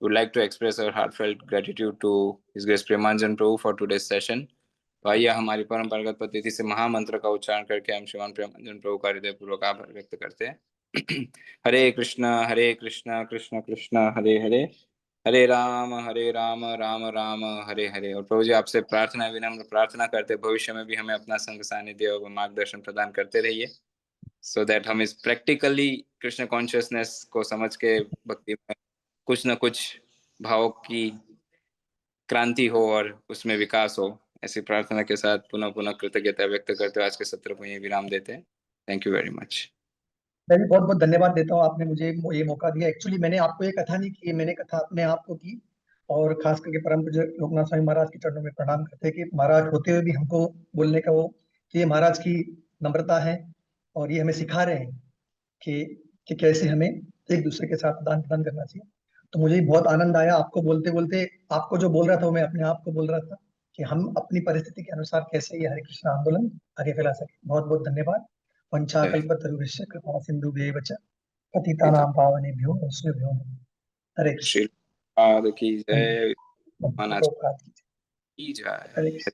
would like to express our heartfelt gratitude to His Grace Premanjan Prabhu for today's session। तो आइए हमारी परंपरागत पद्धति से महामंत्र का उच्चारण करके हम श्रीमान प्रेमानंद प्रभु का हृदय पूर्वक आभार व्यक्त करते हैं। हरे कृष्णा कृष्ण कृष्ण हरे हरे, हरे राम राम राम हरे हरे। और प्रभु जी आपसे प्रार्थना, विनम्र प्रार्थना करते, भविष्य में भी हमें अपना संग सानिध्य और मार्गदर्शन प्रदान करते रहिए, सो दैट हम इस प्रैक्टिकली कृष्ण कॉन्शियसनेस को समझ के भक्ति में कुछ न कुछ भाव की क्रांति हो और उसमें विकास हो। ऐसी प्रार्थना के साथ पुनः पुनः कृतज्ञता व्यक्त करते हुए आज के सत्र को यही विराम देते हैं। Thank you very much. मैं भी बहुत बहुत धन्यवाद देता हूँ, आपने मुझे ये मौका दिया। एक्चुअली मैंने आपको ये कथा नहीं की, मैंने कथा अपने आप को की, और खास करके परम पूज्य लोकनाथ स्वामी महाराज के चरणों में प्रणाम करते हैं कि महाराज होते हुए भी हमको बोलने का वो, कि ये महाराज की नम्रता है, और ये हमें सिखा रहे हैं कि कैसे हमें एक दूसरे के साथ दान प्रदान करना चाहिए। तो मुझे भी बहुत आनंद आया आपको बोलते बोलते। आपको जो बोल रहा था वो मैं अपने आप को बोल रहा था कि हम अपनी परिस्थिति के अनुसार कैसे ये हरे कृष्ण आंदोलन आगे फैला सके। बहुत बहुत धन्यवाद। वंचाकल्पतरुभ्यश्च कृपा सिन्धुभ्येव च पतितानां पावनेभ्यो वैष्णवेभ्यो नमः। हरे कृष्ण। श्री पाद की जय, महाराज प्रभुपाद की की जय। हरे कृष्ण।